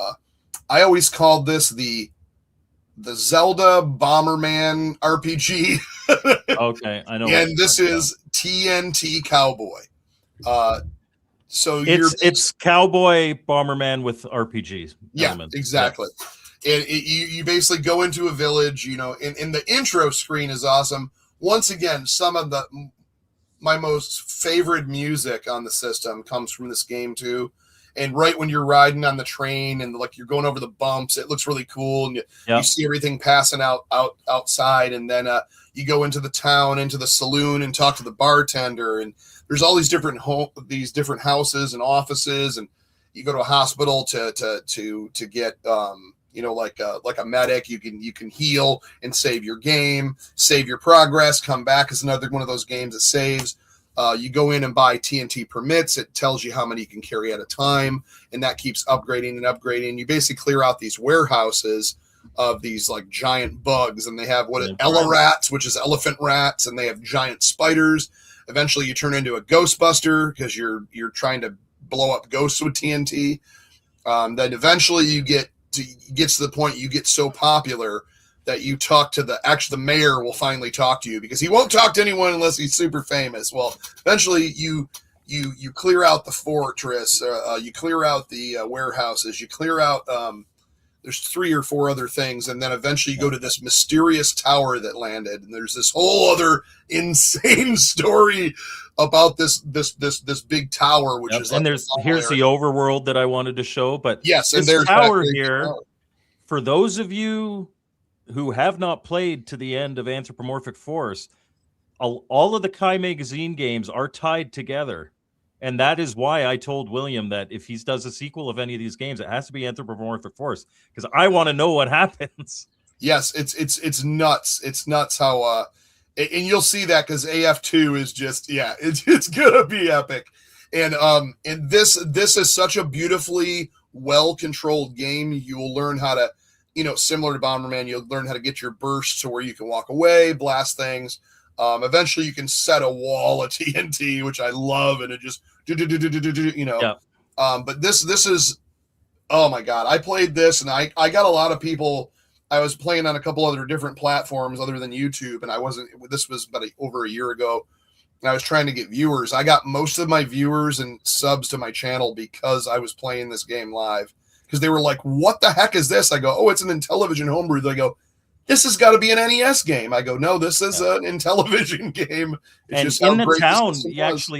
Speaker 4: I always called this the Zelda Bomberman RPG.
Speaker 3: Okay, I know.
Speaker 4: And this is TNT Cowboy. So
Speaker 3: it's Cowboy Bomberman with RPGs.
Speaker 4: Yeah,
Speaker 3: elements.
Speaker 4: exactly.
Speaker 3: Yeah.
Speaker 4: And you basically go into a village, and the intro screen is awesome. Once again, some of my most favorite music on the system comes from this game too. And right when you're riding on the train and like you're going over the bumps, it looks really cool, and you see everything passing outside, and then you go into the town, into the saloon, and talk to the bartender, and there's all these different houses and offices, and you go to a hospital to get like a medic. You can heal and save your game, save your progress, come back as another one of those games that saves. You go in and buy TNT permits. It tells you how many you can carry at a time, and that keeps upgrading and upgrading. You basically clear out these warehouses of these like giant bugs, and they have Ella rats, which is elephant rats, and they have giant spiders. Eventually, you turn into a Ghostbuster because you're trying to blow up ghosts with TNT. Then eventually, you get to the point you get so popular that you talk to the mayor will finally talk to you, because he won't talk to anyone unless he's super famous. Well, eventually you clear out the fortress, you clear out the warehouses, you clear out, there's 3 or 4 other things. And then eventually you go to this mysterious tower that landed. And there's this whole other insane story about this big tower, which is
Speaker 3: and here's the overworld that I wanted to show. But
Speaker 4: yes, and
Speaker 3: this
Speaker 4: there's
Speaker 3: tower here, for those of you who have not played to the end of Anthropomorphic Force, all of the Kai Magazine games are tied together. And that is why I told William that if he does a sequel of any of these games, it has to be Anthropomorphic Force, because I want to know what happens. Yes,
Speaker 4: it's nuts. It's nuts how and you'll see that, because AF2 is just it's gonna be epic. And this is such a beautifully well-controlled game. You will learn how to, similar to Bomberman, you'll learn how to get your bursts to where you can walk away, blast things. Eventually you can set a wall of TNT, which I love, and it just but this is, oh my God, I played this, and I got a lot of people. I was playing on a couple other different platforms other than YouTube, and this was about over a year ago, and I was trying to get viewers. I got most of my viewers and subs to my channel because I was playing this game live. Because they were like, what the heck is this? I go, oh, it's an Intellivision homebrew. They go, this has got to be an NES game. I go, no, this is an Intellivision game. It's
Speaker 3: and in the town,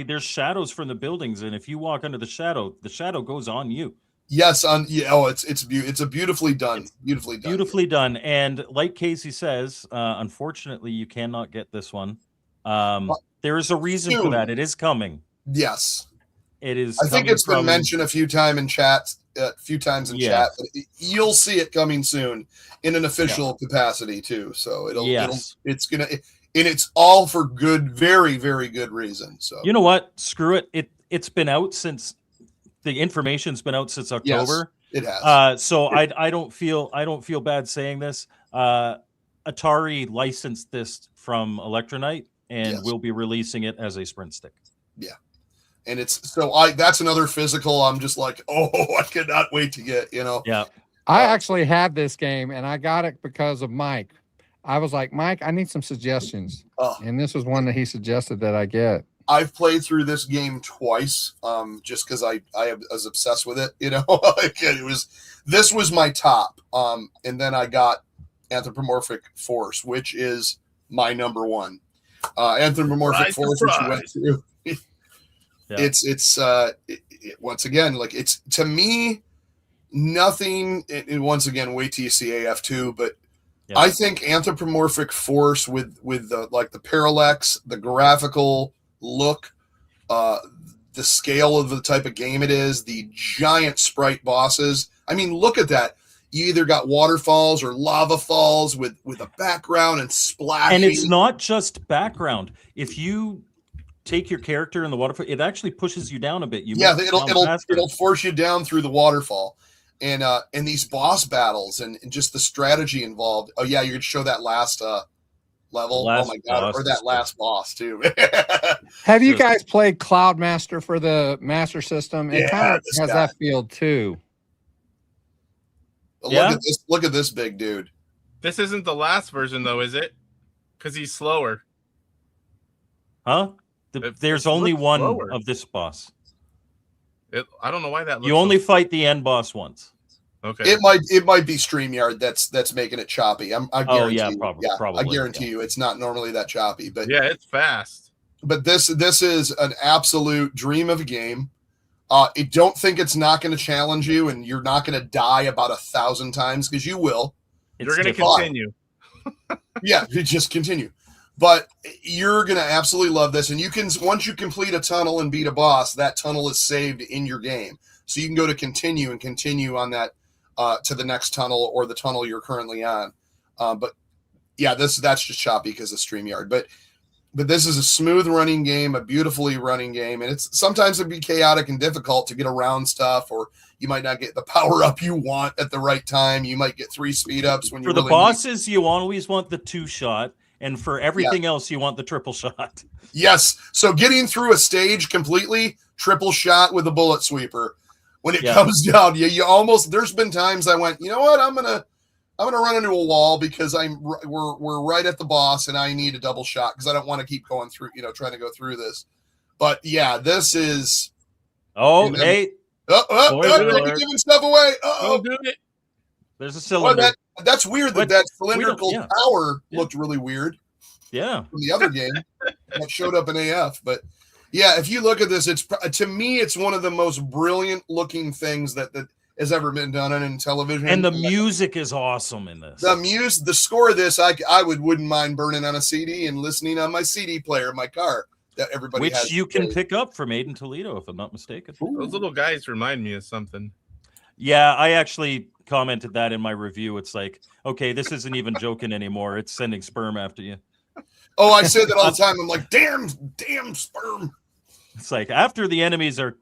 Speaker 3: there's shadows from the buildings, and if you walk under the shadow goes on you.
Speaker 4: Yes, it's a beautifully done. Beautifully done.
Speaker 3: And like Casey says, unfortunately, you cannot get this one. There is a reason for that. It is coming.
Speaker 4: Yes,
Speaker 3: it is.
Speaker 4: I think it's been mentioned a few times in chat. But you'll see it coming soon in an official capacity too. So it's all for good, very, very good reason. So
Speaker 3: you know what? Screw it. It's been out since the information's been out since October.
Speaker 4: Yes, it has.
Speaker 3: So I don't feel bad saying this. Atari licensed this from Electronite and will be releasing it as a Sprint stick.
Speaker 4: Yeah. And that's another physical. I'm just like, oh, I cannot wait to get,
Speaker 3: Yeah.
Speaker 1: I actually had this game, and I got it because of Mike. I was like, Mike, I need some suggestions. And this was one that he suggested that I get.
Speaker 4: I've played through this game twice, just because I was obsessed with it, this was my top. And then I got Anthropomorphic Force, which is my number 1. Anthropomorphic Force, which you went through. It's once again, like, it's, to me, nothing. And once again, wait till you see AF2. But I think Anthropomorphic Force with the parallax, the graphical look, the scale of the type of game it is, the giant sprite bosses. I mean, look at that. you either got waterfalls or lava falls with a background and splashing.
Speaker 3: And it's not just background. If you take your character in the waterfall, it actually pushes you down a bit.
Speaker 4: It'll force you down through the waterfall. And these boss battles and just the strategy involved. Oh yeah, you're gonna show that last level. Oh my god, or that last boss too.
Speaker 1: Have you guys played Cloudmaster for the Master System? It kind of has that feel too.
Speaker 4: Look at this big dude.
Speaker 2: This isn't the last version though, is it? Because he's slower.
Speaker 3: Huh? There's only one of this boss.
Speaker 2: I don't know why that looks
Speaker 3: you only fight the end boss once.
Speaker 2: Okay.
Speaker 4: It might be StreamYard that's making it choppy. I guarantee you.
Speaker 3: Probably.
Speaker 4: I guarantee you it's not normally that choppy, but
Speaker 2: yeah, it's fast.
Speaker 4: But this is an absolute dream of a game. I don't think it's not going to challenge you, and you're not going to die about 1,000 times because you will.
Speaker 2: You're going to continue.
Speaker 4: Yeah, you just continue. But you're going to absolutely love this. And you can, once you complete a tunnel and beat a boss, that tunnel is saved in your game. So you can go to continue and continue on that to the next tunnel or the tunnel you're currently on. But yeah, that's just choppy because of StreamYard. But this is a smooth running game, a beautifully running game. And it's sometimes it'd be chaotic and difficult to get around stuff, or you might not get the power up you want at the right time. You might get 3 speed ups when
Speaker 3: for the bosses, you always want the 2-shot. And for everything else, you want the triple shot.
Speaker 4: Yes. So getting through a stage completely, triple shot with a bullet sweeper. When it comes down, you almost. There's been times I went, you know what? I'm gonna run into a wall because we're right at the boss and I need a double shot because I don't want to keep going through, trying to go through this. But yeah, this is.
Speaker 3: Hey.
Speaker 4: You're giving stuff away.
Speaker 2: Don't do it.
Speaker 3: There's a cylinder.
Speaker 4: That's weird that cylindrical power looked really weird.
Speaker 3: Yeah.
Speaker 4: From the other game that showed up in AF. But yeah, if you look at this, to me, it's one of the most brilliant looking things that has ever been done on television.
Speaker 3: And the music is awesome in this.
Speaker 4: The score of this, I wouldn't mind burning on a CD and listening on my CD player in my car. That everybody has.
Speaker 3: Which you can pick up from Made in Toledo, if I'm not mistaken.
Speaker 2: Ooh. Those little guys remind me of something.
Speaker 3: Yeah, I actually commented that in my review. It's like, okay, this isn't even joking anymore. It's sending sperm after you.
Speaker 4: Oh, I say that all the time. I'm like, damn sperm.
Speaker 3: It's like after the enemies are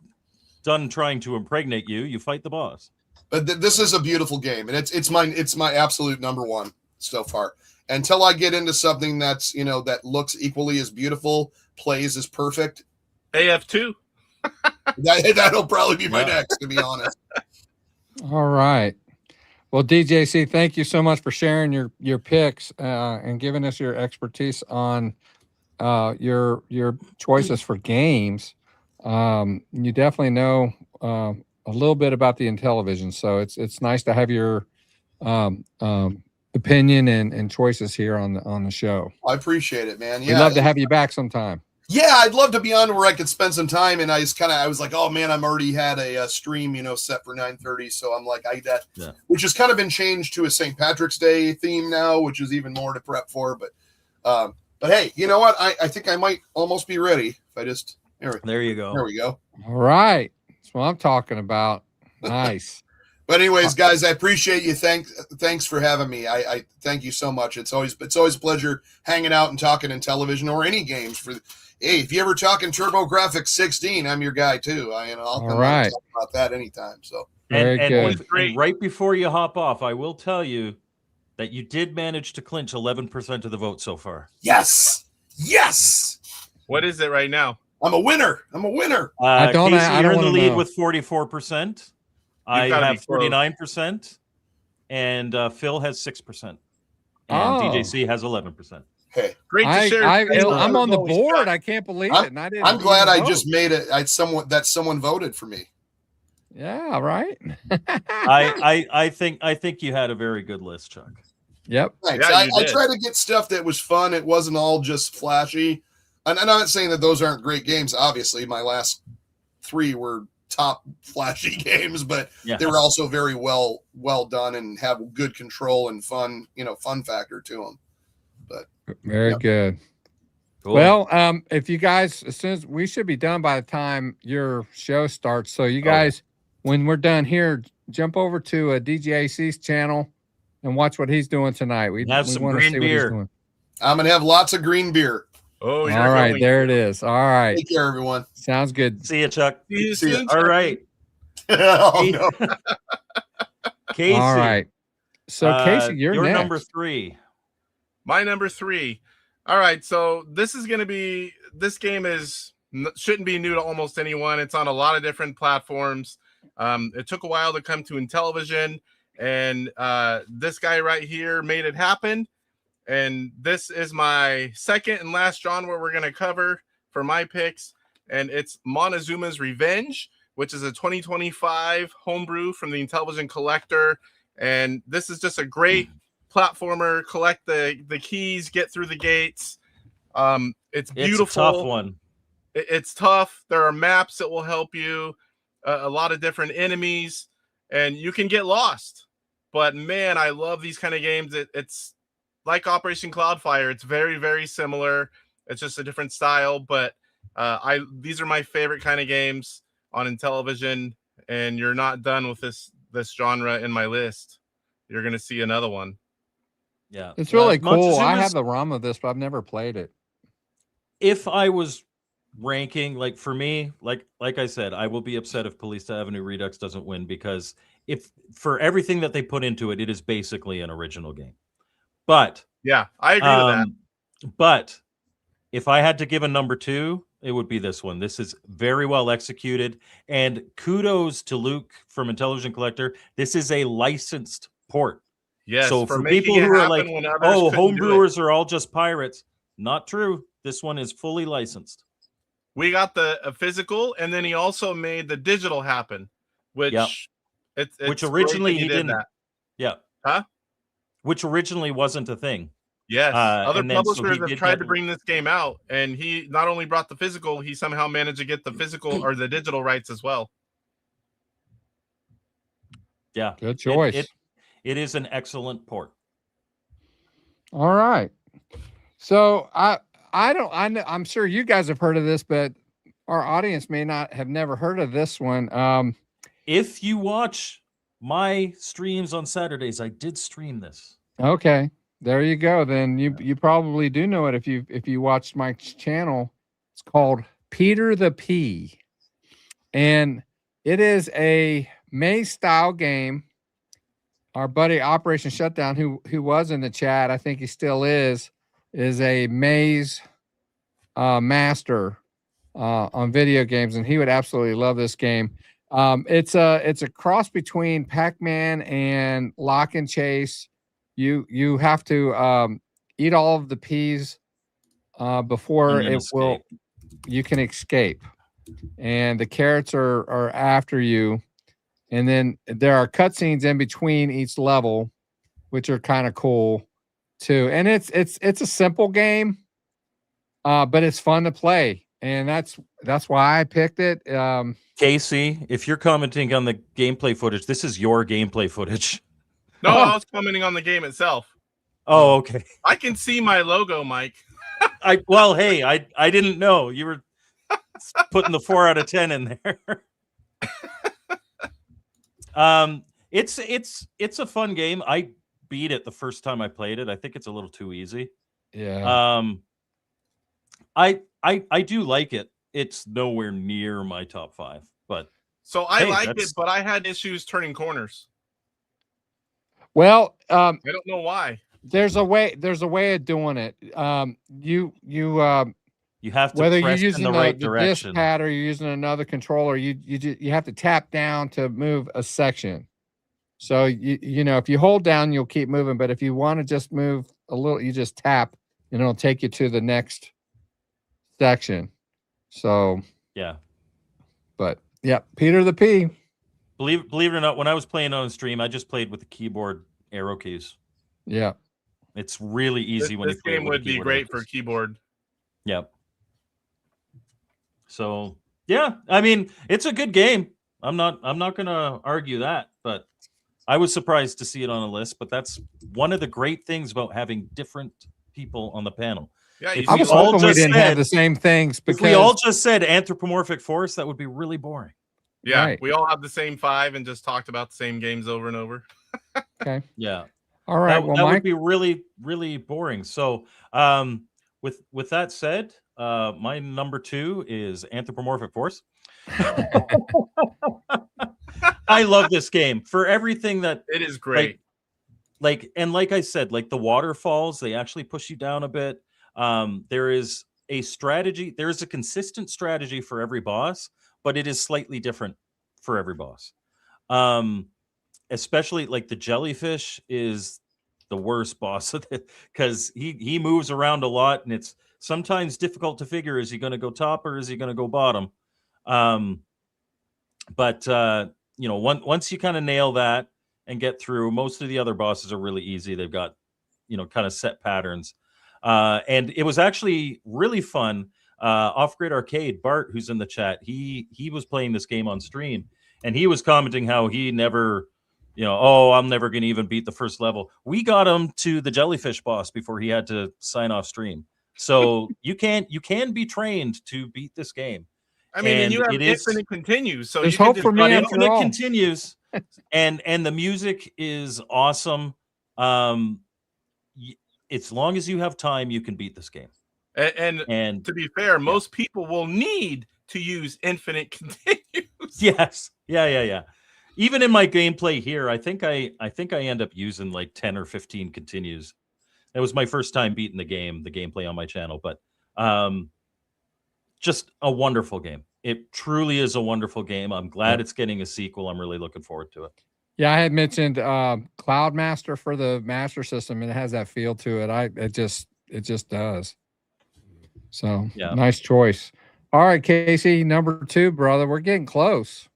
Speaker 3: done trying to impregnate you, you fight the boss.
Speaker 4: But this is a beautiful game, and it's my absolute number one so far. Until I get into something that's that looks equally as beautiful, plays as perfect.
Speaker 2: AF2.
Speaker 4: That'll probably be my next, to be honest.
Speaker 1: All right. Well, DJC, thank you so much for sharing your picks and giving us your expertise on your choices for games. You definitely know a little bit about the Intellivision, so it's nice to have your opinion and choices here on the show.
Speaker 4: I appreciate it, man. Yeah,
Speaker 1: we'd love to have you back sometime.
Speaker 4: Yeah, I'd love to be on where I could spend some time. And I was like, oh man, I'm already had a stream, set for 9:30. So I'm like, which has kind of been changed to a St. Patrick's Day theme now, which is even more to prep for. But hey, you know what? I think I might almost be ready if I just
Speaker 3: there you go.
Speaker 4: There we go.
Speaker 1: All right, that's what I'm talking about. Nice.
Speaker 4: But anyways, guys, I appreciate you. Thanks for having me. I thank you so much. It's always a pleasure hanging out and talking Intellivision or any games. Hey, if you ever talking TurboGrafx 16, I'm your guy too. I'll come and talk about that anytime. So
Speaker 3: and right before you hop off, I will tell you that you did manage to clinch 11% of the vote so far.
Speaker 4: Yes.
Speaker 2: What is it right now?
Speaker 4: I'm a winner.
Speaker 3: I don't. Casey, you're in the lead with 44%. I have 39%, and Phil has 6%, and DJC has 11%.
Speaker 4: Hey,
Speaker 2: great to share.
Speaker 1: I'm on the board. I can't believe it. And
Speaker 4: I'm glad I just made it. Someone voted for me.
Speaker 1: Yeah, right.
Speaker 3: I think you had a very good list, Chuck.
Speaker 1: Yep.
Speaker 4: Thanks.
Speaker 2: Yeah,
Speaker 4: I tried to get stuff that was fun. It wasn't all just flashy. And I'm not saying that those aren't great games. Obviously, my last 3 were top flashy games, but they were also very well done and have good control and fun factor to them. But
Speaker 1: very good.
Speaker 3: Cool.
Speaker 1: Well, if you guys, as soon as we should be done by the time your show starts, so you guys, when we're done here, jump over to DJC's channel and watch what he's doing tonight. We
Speaker 3: Have some
Speaker 1: wanna
Speaker 3: green
Speaker 1: see what he's
Speaker 3: beer.
Speaker 1: doing.
Speaker 4: I'm gonna have lots of green beer.
Speaker 2: Oh,
Speaker 1: All
Speaker 2: you're
Speaker 1: right,
Speaker 2: going
Speaker 1: there
Speaker 2: to.
Speaker 1: it is. All right,
Speaker 4: Take care, everyone.
Speaker 1: sounds good.
Speaker 3: See you, Chuck.
Speaker 2: See you
Speaker 4: See ya.
Speaker 2: soon,
Speaker 3: All
Speaker 2: Chucky.
Speaker 3: right.
Speaker 4: Oh, no.
Speaker 3: Casey.
Speaker 1: All right. So Casey, you're next.
Speaker 3: number 3.
Speaker 2: My number 3. All right, so this game shouldn't be new to almost anyone. It's on a lot of different platforms. It took a while to come to Intellivision, and this guy right here made it happen. And this is my second and last genre we're going to cover for my picks, and it's Montezuma's Revenge, which is a 2025 homebrew from the Intellivision Collector. And this is just a great platformer. Collect the keys, get through the gates. It's beautiful.
Speaker 3: It's a tough one.
Speaker 2: It's tough. There are maps that will help you, a lot of different enemies, and you can get lost. But man, I love these kind of games. It's like Operation Cloudfire. It's very, very similar. It's just a different style. But these are my favorite kind of games on Intellivision. And you're not done with this genre in my list. You're gonna see another one.
Speaker 3: Yeah,
Speaker 1: It's really cool. I
Speaker 3: Montezuma's-
Speaker 1: have the ROM of this, but I've never played it.
Speaker 3: If I was ranking, like for me, like I said, I will be upset if Police Avenue Redux doesn't win, because if for everything that they put into it, it is basically an original game. But
Speaker 2: Yeah, I agree with that.
Speaker 3: But if I had to give a number 2, it would be this one. This is very well executed, and kudos to Luke from Intellivision Collector. This is a licensed port.
Speaker 2: Yes.
Speaker 3: So for
Speaker 2: making
Speaker 3: people
Speaker 2: it
Speaker 3: who are
Speaker 2: happen
Speaker 3: like,
Speaker 2: when others
Speaker 3: oh,
Speaker 2: couldn't do it.
Speaker 3: homebrewers are all just pirates, not true. This one is fully licensed.
Speaker 2: We got the physical, and then he also made the digital happen, which
Speaker 3: Yep.
Speaker 2: it's
Speaker 3: Which
Speaker 2: great
Speaker 3: originally
Speaker 2: that
Speaker 3: he
Speaker 2: did
Speaker 3: didn't.
Speaker 2: that.
Speaker 3: Yeah.
Speaker 2: Huh?
Speaker 3: Which originally wasn't a thing.
Speaker 2: Yes, other
Speaker 3: and then, so
Speaker 2: publishers
Speaker 3: he
Speaker 2: have
Speaker 3: did
Speaker 2: tried
Speaker 3: get-
Speaker 2: to bring this game out, and he not only brought the physical, he somehow managed to get the physical or the digital rights as well.
Speaker 3: Yeah.
Speaker 1: Good choice.
Speaker 3: It is an excellent port.
Speaker 1: All right. So I'm sure you guys have heard of this, but our audience may not have never heard of this one.
Speaker 3: If you watch my streams on Saturdays, I did stream this.
Speaker 1: Okay, there you go. Then you probably do know it if you watched my channel. It's called Peter the P, and it is a maze style game. Our buddy Operation Shutdown, who was in the chat, I think he still is a maze master on video games, and he would absolutely love this game. It's a cross between Pac-Man and Lock and Chase. You have to eat all of the peas before you can escape, and the carrots are after you. And then there are cutscenes in between each level, which are kind of cool too. And it's a simple game, but it's fun to play, and that's why I picked it.
Speaker 3: Casey, if you're commenting on the gameplay footage, this is your gameplay footage.
Speaker 2: No, I was commenting on the game itself.
Speaker 3: Oh, okay.
Speaker 2: I can see my logo, Mike.
Speaker 3: Hey, I didn't know you were putting the 4 out of 10 in there. It's a fun game. I beat it the first time I played it. I think it's a little too easy.
Speaker 1: Yeah.
Speaker 3: I do like it. It's nowhere near my top 5, but
Speaker 2: So I
Speaker 3: Hey,
Speaker 2: liked
Speaker 3: that's-
Speaker 2: it, but I had issues turning corners.
Speaker 1: Well,
Speaker 2: I don't know why.
Speaker 1: there's a way of doing it. You
Speaker 3: you have to
Speaker 1: whether you're
Speaker 3: press
Speaker 1: using
Speaker 3: in the right
Speaker 1: the disc
Speaker 3: direction.
Speaker 1: pad or you're using another controller, you have to tap down to move a section. So you know, if you hold down, you'll keep moving. But if you want to just move a little, you just tap, and it'll take you to the next section. So
Speaker 3: Yeah.
Speaker 1: but yeah, Peter the P.
Speaker 3: Believe it or not, when I was playing on stream, I just played with the keyboard arrow keys.
Speaker 1: Yeah.
Speaker 3: It's really easy when you
Speaker 2: This
Speaker 3: play
Speaker 2: game
Speaker 3: with the
Speaker 2: would be
Speaker 3: keyboard
Speaker 2: great
Speaker 3: arrow
Speaker 2: for
Speaker 3: keys.
Speaker 2: keyboard.
Speaker 3: Yep. So yeah, I mean, it's a good game. I'm not gonna argue that, but I was surprised to see it on a list. But that's one of the great things about having different people on the panel.
Speaker 2: Yeah,
Speaker 3: If
Speaker 1: I
Speaker 3: we
Speaker 1: was
Speaker 3: all
Speaker 1: hoping we
Speaker 3: just
Speaker 1: didn't have
Speaker 3: said-
Speaker 1: the same things
Speaker 3: If we all
Speaker 1: because
Speaker 3: just said anthropomorphic forest, that would be really boring.
Speaker 2: Yeah,
Speaker 1: Right.
Speaker 2: we all have the same 5 and just talked about the same games over and over.
Speaker 1: Okay.
Speaker 3: Yeah.
Speaker 1: All right.
Speaker 3: That,
Speaker 1: Well,
Speaker 3: that would
Speaker 1: Mike.
Speaker 3: be really, really boring. So, with that said, my number 2 is Anthropomorphic Force. I love this game for everything that
Speaker 2: It is great.
Speaker 3: and like I said, like the waterfalls, they actually push you down a bit. There is a strategy. There is a consistent strategy for every boss, but it is slightly different for every boss. Especially like the jellyfish is the worst boss of it because he moves around a lot, and it's sometimes difficult to figure, is he going to go top or is he going to go bottom? But once you kind of nail that and get through, most of the other bosses are really easy. They've got kind of set patterns, and it was actually really fun. Off Grid Arcade, Bart, who's in the chat, he was playing this game on stream, and he was commenting how he never, I'm never going to even beat the first level. We got him to the jellyfish boss before he had to sign off stream. So you can be trained to beat this game.
Speaker 2: I mean, and you have
Speaker 3: it is
Speaker 2: infinite continues, so
Speaker 1: There's
Speaker 2: you can
Speaker 1: hope
Speaker 2: just
Speaker 1: for me
Speaker 3: got
Speaker 1: after
Speaker 3: infinite
Speaker 1: all.
Speaker 3: continues, and the music is awesome. As long as you have time, you can beat this game.
Speaker 2: And to be fair, most people will need to use infinite continues.
Speaker 3: Yes, yeah. Even in my gameplay here, I think I end up using like 10 or 15 continues. It was my first time beating the gameplay on my channel, but just a wonderful game. It truly is a wonderful game. I'm glad it's getting a sequel. I'm really looking forward to it.
Speaker 1: Yeah, I had mentioned Cloud Master for the Master System, and it has that feel to it. It just does. So
Speaker 3: yeah,
Speaker 1: nice choice. All right, Casey, number 2, brother. We're getting close.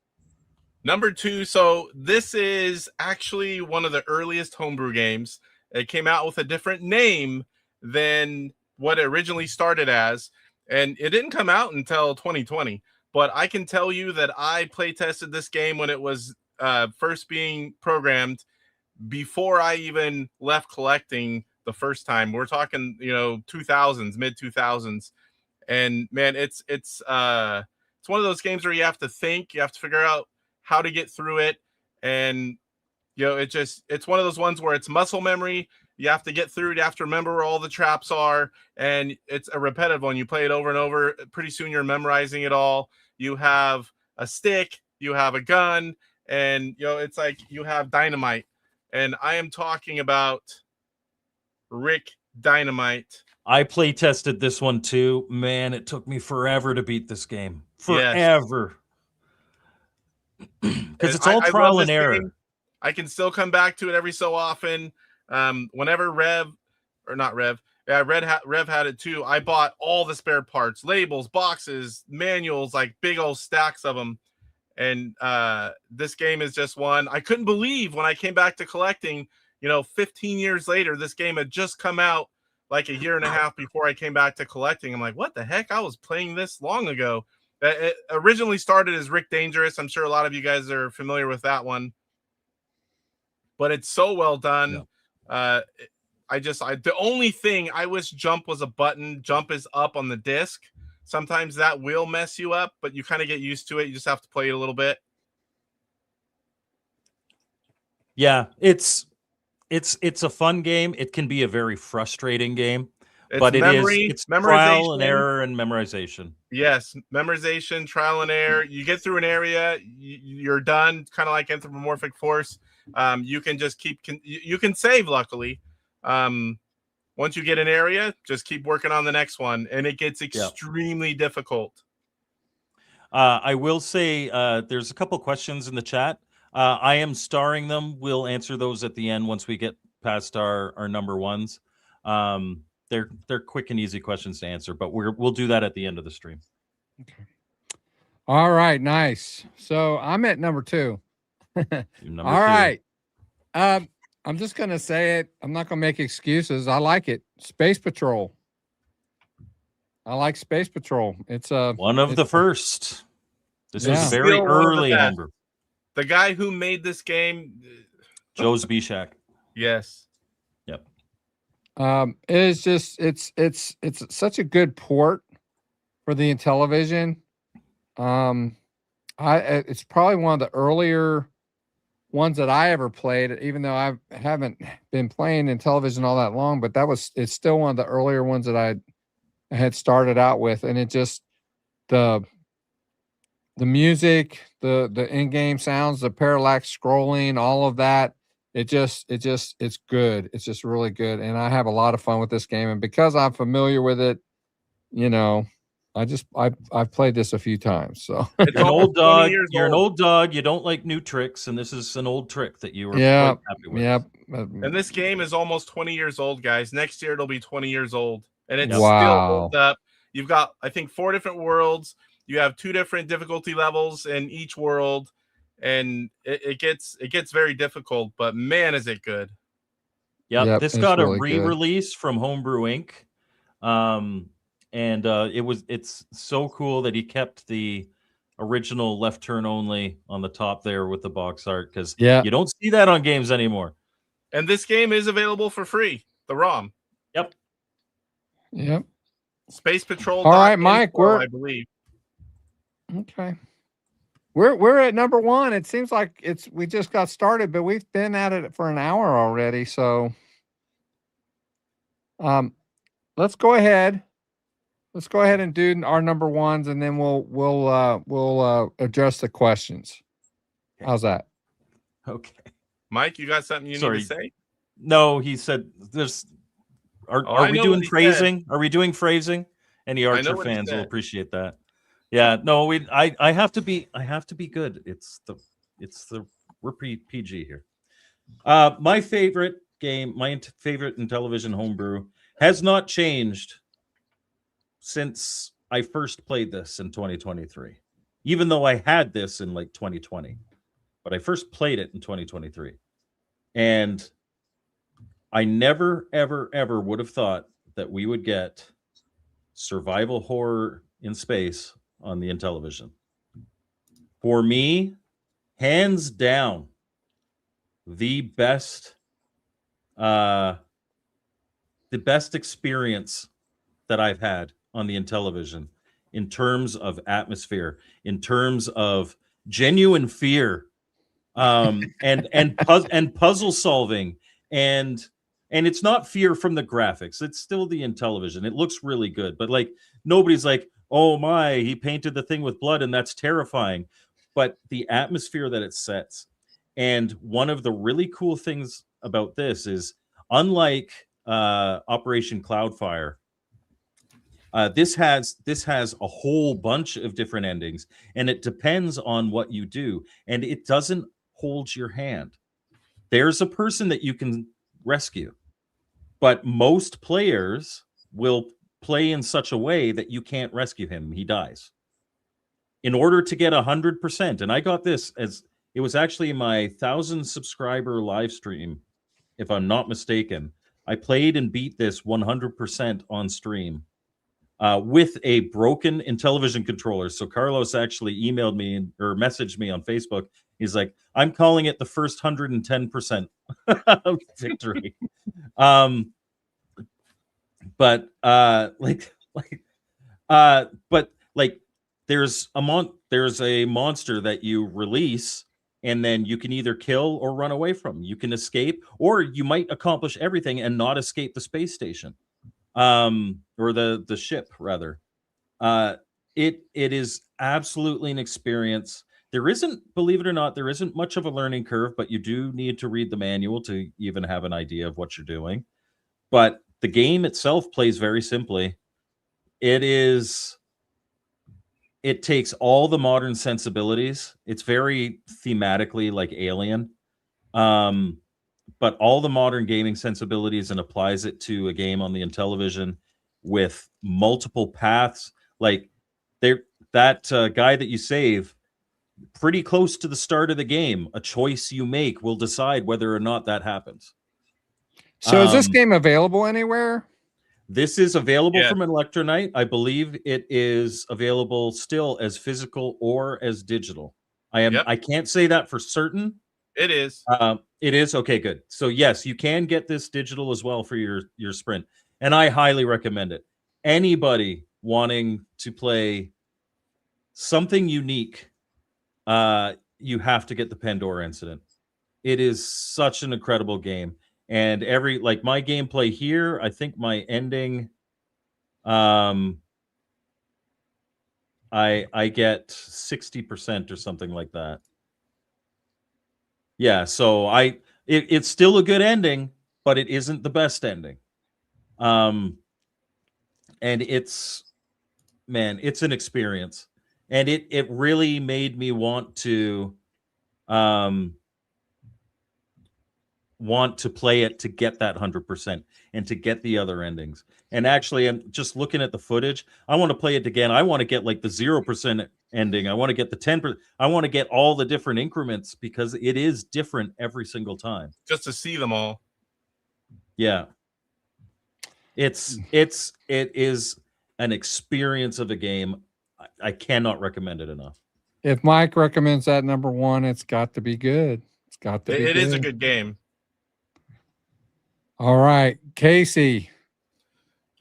Speaker 2: Number 2. So this is actually one of the earliest homebrew games. It came out with a different name than what it originally started as, and it didn't come out until 2020. But I can tell you that I play tested this game when it was first being programmed, before I even left collecting the first time. We're talking, 2000s, mid 2000s, and man, it's one of those games where you have to think, you have to figure out how to get through it, and it's one of those ones where it's muscle memory. You have to get through it. You have to remember where all the traps are, and it's a repetitive one. You play it over and over. Pretty soon you're memorizing it all. You have a stick, you have a gun, and it's like you have dynamite. And I am talking about Rick Dynamite.
Speaker 3: I play tested this one too. Man, it took me forever to beat this game. Forever. Because it's all trial and error.
Speaker 2: Game. I can still come back to it every so often. Whenever Rev had it too. I bought all the spare parts, labels, boxes, manuals, like big old stacks of them. And this game is just one. I couldn't believe when I came back to collecting, 15 years later, this game had just come out like a year and a half before I came back to collecting. I'm like, what the heck? I was playing this long ago. It originally started as Rick Dangerous. I'm sure a lot of you guys are familiar with that one. But it's so well done. Yeah. The only thing I wish jump was a button. Jump is up on the disc. Sometimes that will mess you up, but you kind of get used to it. You just have to play it a little bit.
Speaker 3: Yeah, it's a fun game. It can be a very frustrating game, but it's trial and error and memorization.
Speaker 2: Yes, memorization, trial and error. You get through an area, you're done. Kind of like Anthropomorphic Force. You can just you can save. Luckily, once you get an area, just keep working on the next one, and it gets extremely difficult.
Speaker 3: I will say there's a couple questions in the chat. I am starring them. We'll answer those at the end once we get past our number ones. They're quick and easy questions to answer, but we'll do that at the end of the stream.
Speaker 1: Okay. All right, nice. So I'm at number 2. All right. I'm just gonna say it. I'm not gonna make excuses. I like it. Space Patrol. I like Space Patrol. It's
Speaker 3: one of the first. This was very early homebrew.
Speaker 2: The guy who made this game,
Speaker 3: Joe Zbyszak.
Speaker 2: Yes.
Speaker 3: Yep.
Speaker 1: It's just it's such a good port for the Intellivision. It's probably one of the earlier ones that I ever played, even though I haven't been playing in television all that long, but it's still one of the earlier ones that I had started out with. And it just, the music, the in-game sounds, the parallax scrolling, all of that, it's good. It's just really good. And I have a lot of fun with this game. And because I'm familiar with it, you know, I've played this a few times. So
Speaker 2: It's
Speaker 3: You're an
Speaker 2: almost
Speaker 3: old
Speaker 2: 20
Speaker 3: dog.
Speaker 2: years
Speaker 3: You're an
Speaker 2: old.
Speaker 3: old dog. You don't like new tricks, and this is an old trick that you were
Speaker 1: yeah,
Speaker 3: quite happy with.
Speaker 1: yep.
Speaker 2: And this game is almost 20 years old, guys. Next year it'll be 20 years old, and it still
Speaker 1: Wow.
Speaker 2: holds up. You've got, I think, 4 different worlds. You have 2 different difficulty levels in each world, and it gets very difficult. But man, is it good!
Speaker 3: Yep, this
Speaker 1: it's
Speaker 3: got a
Speaker 1: really good.
Speaker 3: re-release from Homebrew Inc. And it's so cool that he kept the original left turn only on the top there with the box art, because
Speaker 1: Yeah.
Speaker 3: you don't see that on games anymore.
Speaker 2: And this game is available for free. The ROM.
Speaker 3: Yep.
Speaker 2: Space Patrol.
Speaker 1: All right, Mike,
Speaker 2: I believe.
Speaker 1: Okay. We're at number 1. It seems like we just got started, but we've been at it for an hour already. So let's go ahead. Let's go ahead and do our number 1s, and then we'll address the questions. How's that?
Speaker 3: Okay.
Speaker 2: Mike, you got something you need to say?
Speaker 3: No, he said there's. Are we doing phrasing? Are we doing phrasing? Any Archer fans will appreciate that. Yeah, no, I have to be good. We're PG here. My favorite game, my favorite Intellivision homebrew has not changed since I first played this in 2023. Even though I had this in like 2020, but I first played it in 2023. And I never, ever, ever would have thought that we would get survival horror in space on the Intellivision. For me, hands down, the best experience that I've had on the Intellivision in terms of atmosphere, in terms of genuine fear, and puzzle solving, and it's not fear from the graphics. It's still the Intellivision. It looks really good, but like nobody's like, oh my, he painted the thing with blood and that's terrifying. But the atmosphere that it sets, and one of the really cool things about this is, unlike Operation Cloudfire, this has a whole bunch of different endings, and it depends on what you do, and it doesn't hold your hand. There's a person that you can rescue, but most players will play in such a way that you can't rescue him. He dies. In order to get 100%, and I got this as it was actually my 1,000 subscriber live stream, if I'm not mistaken. I played and beat this 100% on stream with a broken Intellivision controller. So Carlos actually emailed me or messaged me on Facebook. He's like, I'm calling it the first 110% victory. But there's a monster that you release, and then you can either kill or run away from. You can escape, or you might accomplish everything and not escape the space station, or the ship rather. It is absolutely an experience. There isn't, believe it or not, there isn't much of a learning curve, but you do need to read the manual to even have an idea of what you're doing. But the game itself plays very simply. It takes all the modern sensibilities. It's very thematically like Alien, but all the modern gaming sensibilities, and applies it to a game on the Intellivision with multiple paths. Like that guy that you save pretty close to the start of the game, a choice you make will decide whether or not that happens.
Speaker 1: So is this game available anywhere?
Speaker 3: This is available from Electronite. I believe it is available still as physical or as digital. I can't say that for certain.
Speaker 2: It is.
Speaker 3: It is? Okay, good. So yes, you can get this digital as well for your Sprint. And I highly recommend it. Anybody wanting to play something unique you have to get the Pandora Incident. It is such an incredible game. And like my gameplay here, I think my ending, I get 60% or something like that. Yeah, so it's still a good ending, but it isn't the best ending. And it's an experience. And it really made me want to play it to get that 100% and to get the other endings. And actually, I'm just looking at the footage. I want to play it again. I want to get like the 0% ending. I want to get the 10%. I want to get all the different increments because it is different every single time.
Speaker 2: Just to see them all.
Speaker 3: Yeah. It is an experience of a game. I cannot recommend it enough.
Speaker 1: If Mike recommends that number one, it's got to be good. It's got to be good.
Speaker 2: It is a good game.
Speaker 1: All right, Casey.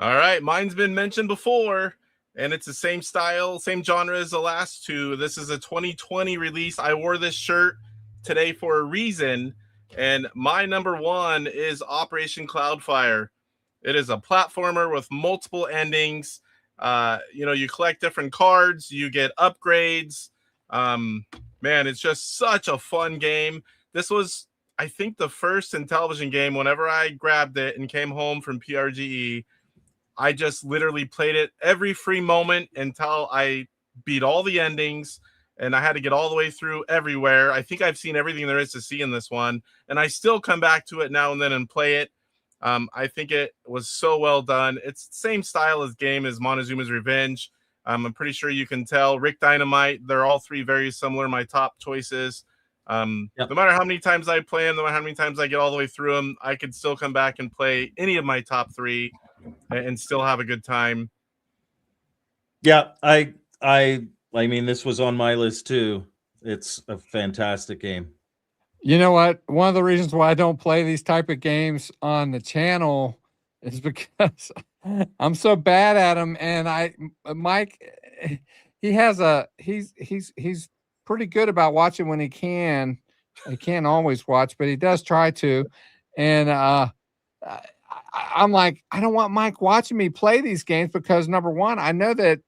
Speaker 2: All right, mine's been mentioned before, and it's the same style, same genre as the last two. This is a 2020 release. I wore this shirt today for a reason, and my number one is Operation Cloudfire. It is a platformer with multiple endings. You collect different cards, you get upgrades. Man, it's just such a fun game. This was, I think, the first Intellivision game. Whenever I grabbed it and came home from PRGE, I just literally played it every free moment until I beat all the endings, and I had to get all the way through everywhere. I think I've seen everything there is to see in this one, and I still come back to it now and then and play it. I think it was so well done. It's the same style as game as Montezuma's Revenge. I'm pretty sure you can tell. Rick Dynamite, they're all three very similar, my top choices. No matter how many times I play them, no matter how many times I get all the way through them, I could still come back and play any of my top three and still have a good time.
Speaker 3: Yeah, I mean, this was on my list too. It's a fantastic game.
Speaker 1: You know what? One of the reasons why I don't play these type of games on the channel is because I'm so bad at them. And Mike, he's pretty good about watching when he can. He can't always watch, but he does try to. And I'm like, I don't want Mike watching me play these games because number one, I know that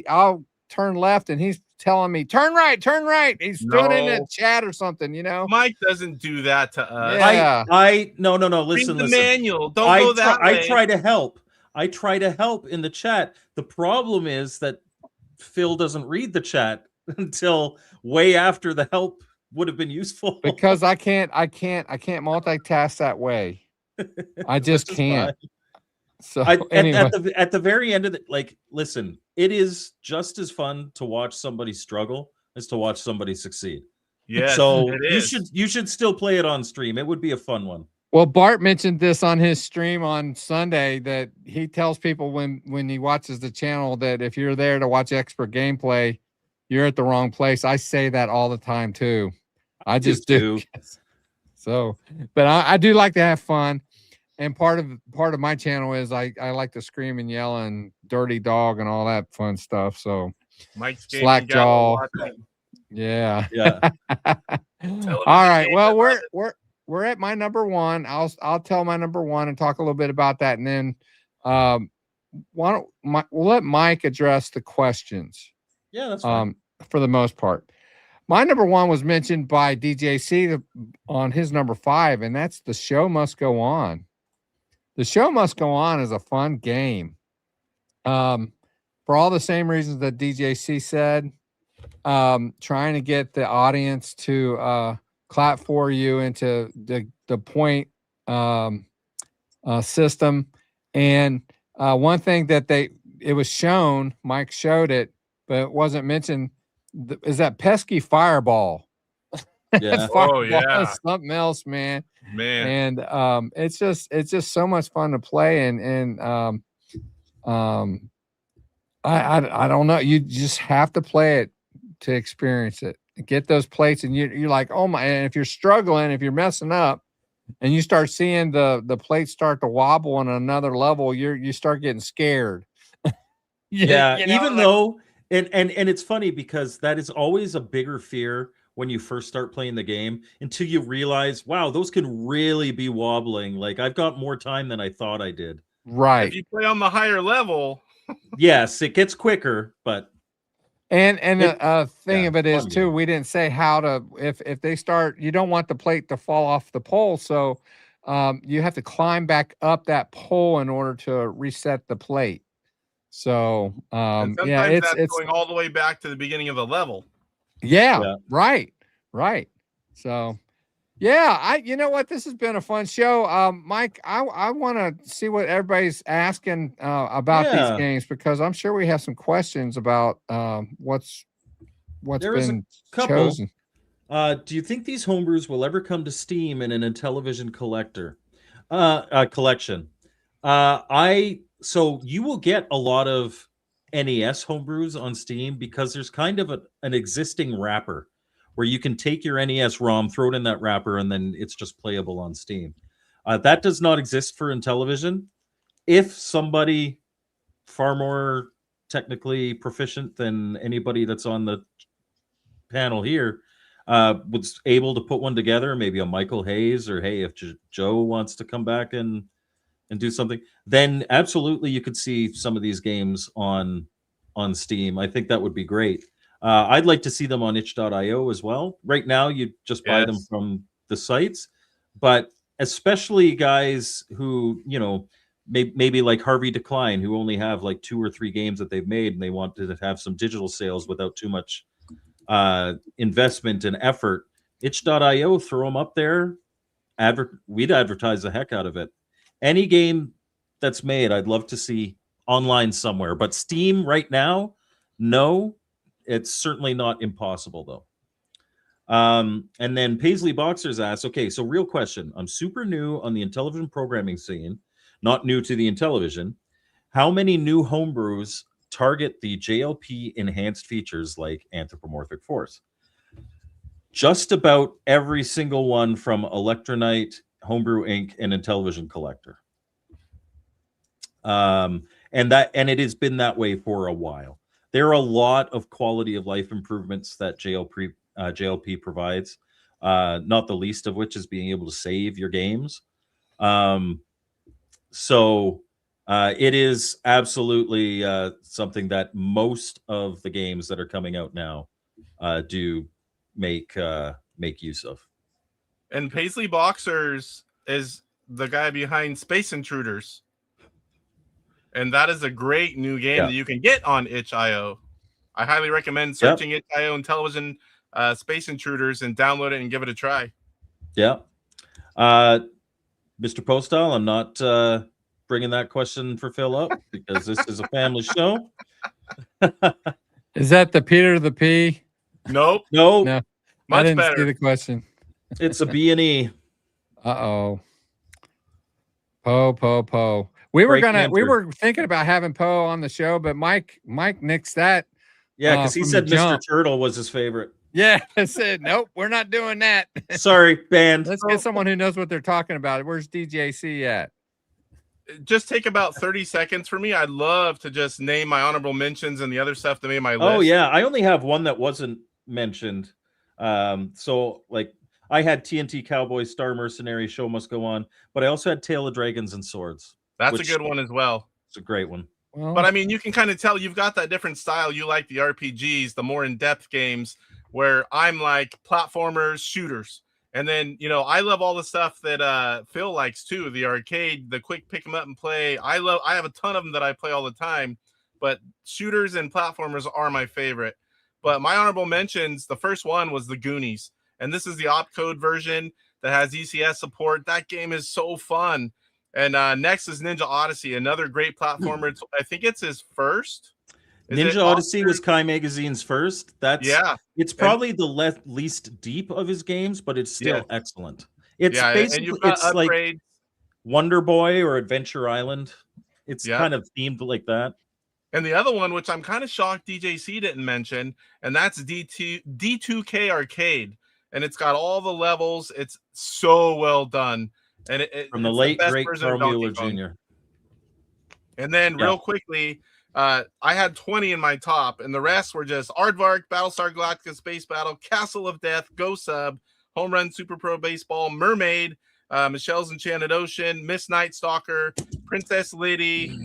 Speaker 1: I'll turn left and he's telling me turn right. He's doing it in a chat or something,
Speaker 2: Mike doesn't do that to us.
Speaker 1: Yeah.
Speaker 3: No. Listen.
Speaker 2: Manual. Don't go that way.
Speaker 3: I try to help. I try to help in the chat. The problem is that Phil doesn't read the chat until way after the help would have been useful.
Speaker 1: Because I can't multitask that way. I just can't. So anyway.
Speaker 3: at the very end of it, listen, it is just as fun to watch somebody struggle as to watch somebody succeed.
Speaker 2: Yeah.
Speaker 3: So you should still play it on stream. It would be a fun one.
Speaker 1: Well, Bart mentioned this on his stream on Sunday that he tells people when he watches the channel that if you're there to watch expert gameplay, you're at the wrong place. I say that all the time too. I just do. So, but I do like to have fun. And part of my channel is I like to scream and yell and dirty dog and all that fun stuff. So
Speaker 2: Mike's
Speaker 1: slack jaw. Yeah. All right. Well, we're at my number one. I'll tell my number one and talk a little bit about that, and then we'll let Mike address the questions.
Speaker 3: Yeah, that's fine.
Speaker 1: For the most part. My number one was mentioned by DJC on his number 5, and that's The Show Must Go On. The Show Must Go On is a fun game. For all the same reasons that DJC said, trying to get the audience to clap for you into the point system. And one thing that it was shown, Mike showed it, but it wasn't mentioned, is that pesky fireball.
Speaker 3: Yeah.
Speaker 2: Oh yeah.
Speaker 1: Is something else, man.
Speaker 2: Man.
Speaker 1: And it's just so much fun to play. And I don't know. You just have to play it to experience it. Get those plates, and you're like, oh my! And if you're struggling, if you're messing up, and you start seeing the plates start to wobble on another level, you start getting scared.
Speaker 3: Yeah. And it's funny because that is always a bigger fear when you first start playing the game until you realize, wow, those can really be wobbling. Like I've got more time than I thought I did.
Speaker 1: Right.
Speaker 2: If you play on the higher level,
Speaker 3: Yes, it gets quicker, but
Speaker 1: And
Speaker 3: It-
Speaker 1: the thing
Speaker 3: yeah,
Speaker 1: of it is
Speaker 3: fun
Speaker 1: too,
Speaker 3: game.
Speaker 1: we didn't say how to if they start, you don't want the plate to fall off the pole, so you have to climb back up that pole in order to reset the plate. So
Speaker 2: and
Speaker 1: yeah,
Speaker 2: sometimes that's
Speaker 1: it's
Speaker 2: going all the way back to the beginning of the level.
Speaker 1: yeah,
Speaker 3: Yeah.
Speaker 1: right. So yeah, you know what? This has been a fun show. Mike, I want to see what everybody's asking about these
Speaker 3: Yeah.
Speaker 1: games because I'm sure we have some questions about what's
Speaker 3: There is a
Speaker 1: been
Speaker 3: couple.
Speaker 1: chosen.
Speaker 3: Do you think these homebrews will ever come to Steam in an Intellivision collector collection? So you will get a lot of NES homebrews on Steam because there's kind of an existing wrapper where you can take your NES ROM, throw it in that wrapper, and then it's just playable on Steam. That does not exist for Intellivision. If somebody far more technically proficient than anybody that's on the panel here was able to put one together, maybe a Michael Hayes, or hey, if Joe wants to come back and do something, then absolutely you could see some of these games on Steam. I think that would be great. I'd like to see them on itch.io as well. Right now, you just buy them
Speaker 2: Yes.
Speaker 3: from the sites, but especially guys who, maybe like Harvey Decline, who only have like 2 or 3 games that they've made and they want to have some digital sales without too much investment and effort. Itch.io, throw them up there. We'd advertise the heck out of it. Any game that's made, I'd love to see online somewhere. But Steam right now, no, it's certainly not impossible though. And then Paisley Boxers asks, okay, so real question. I'm super new on the Intellivision programming scene, not new to the Intellivision. How many new homebrews target the JLP enhanced features like anthropomorphic force? Just about every single one from Electronite, Homebrew Inc., and Intellivision Collector. And it has been that way for a while. There are a lot of quality of life improvements that JLP provides, not the least of which is being able to save your games. So it is absolutely something that most of the games that are coming out now do make use of.
Speaker 2: And Paisley Boxers is the guy behind Space Intruders. And that is a great new game that you can get on itch.io. I highly recommend searching itch.io and Intellivision Space Intruders and download it and give it a try.
Speaker 3: Yeah. Mr. Postal, I'm not bringing that question for Phil up because this is a family show.
Speaker 1: Is that the Peter the P?
Speaker 2: Nope.
Speaker 3: No.
Speaker 1: No.
Speaker 2: Much
Speaker 1: I didn't
Speaker 2: better.
Speaker 1: see the question.
Speaker 3: It's a B&E.
Speaker 1: Uh-oh. Poe. We were thinking about having Poe on the show, but Mike nixed that.
Speaker 3: Yeah, because he
Speaker 1: from
Speaker 3: said
Speaker 1: the
Speaker 3: Mr.
Speaker 1: jump.
Speaker 3: Turtle was his favorite.
Speaker 1: Yeah, I said, nope, we're not doing that.
Speaker 3: Sorry, band.
Speaker 1: Let's get someone who knows what they're talking about. Where's DJC at?
Speaker 2: Just take about 30 seconds for me. I'd love to just name my honorable mentions and the other stuff that made my list.
Speaker 3: Oh, yeah. I only have one that wasn't mentioned. So, like, I had TNT Cowboy, Star Mercenary, Show Must Go On, but I also had Tale of Dragons and Swords.
Speaker 2: That's a good one as well.
Speaker 3: It's a great one.
Speaker 1: Well,
Speaker 2: but I mean, you can kind of tell you've got that different style. You like the RPGs, the more in-depth games, where I'm like platformers, shooters. And then, I love all the stuff that Phil likes too. The arcade, the quick pick them up and play. I have a ton of them that I play all the time, but shooters and platformers are my favorite. But my honorable mentions, the first one was the Goonies. And this is the opcode version that has ECS support. That game is so fun. And next is Ninja Odyssey, another great platformer. I think it's his first.
Speaker 3: Ninja Odyssey was Kai Magazine's first. It's probably the least deep of his games, but it's still excellent. It's basically like Wonder Boy or Adventure Island. It's kind of themed like that.
Speaker 2: And the other one, which I'm kind of shocked DJC didn't mention, and that's D2K Arcade. And it's got all the levels. It's so well done. And
Speaker 3: from the late great Carl Mueller Jr.
Speaker 2: And then real quickly, I had 20 in my top, and the rest were just Aardvark, Battlestar Galactica Space Battle, Castle of Death, Go Sub, Home Run Super Pro Baseball, Mermaid, Michelle's Enchanted Ocean, Miss Night Stalker, Princess Liddy,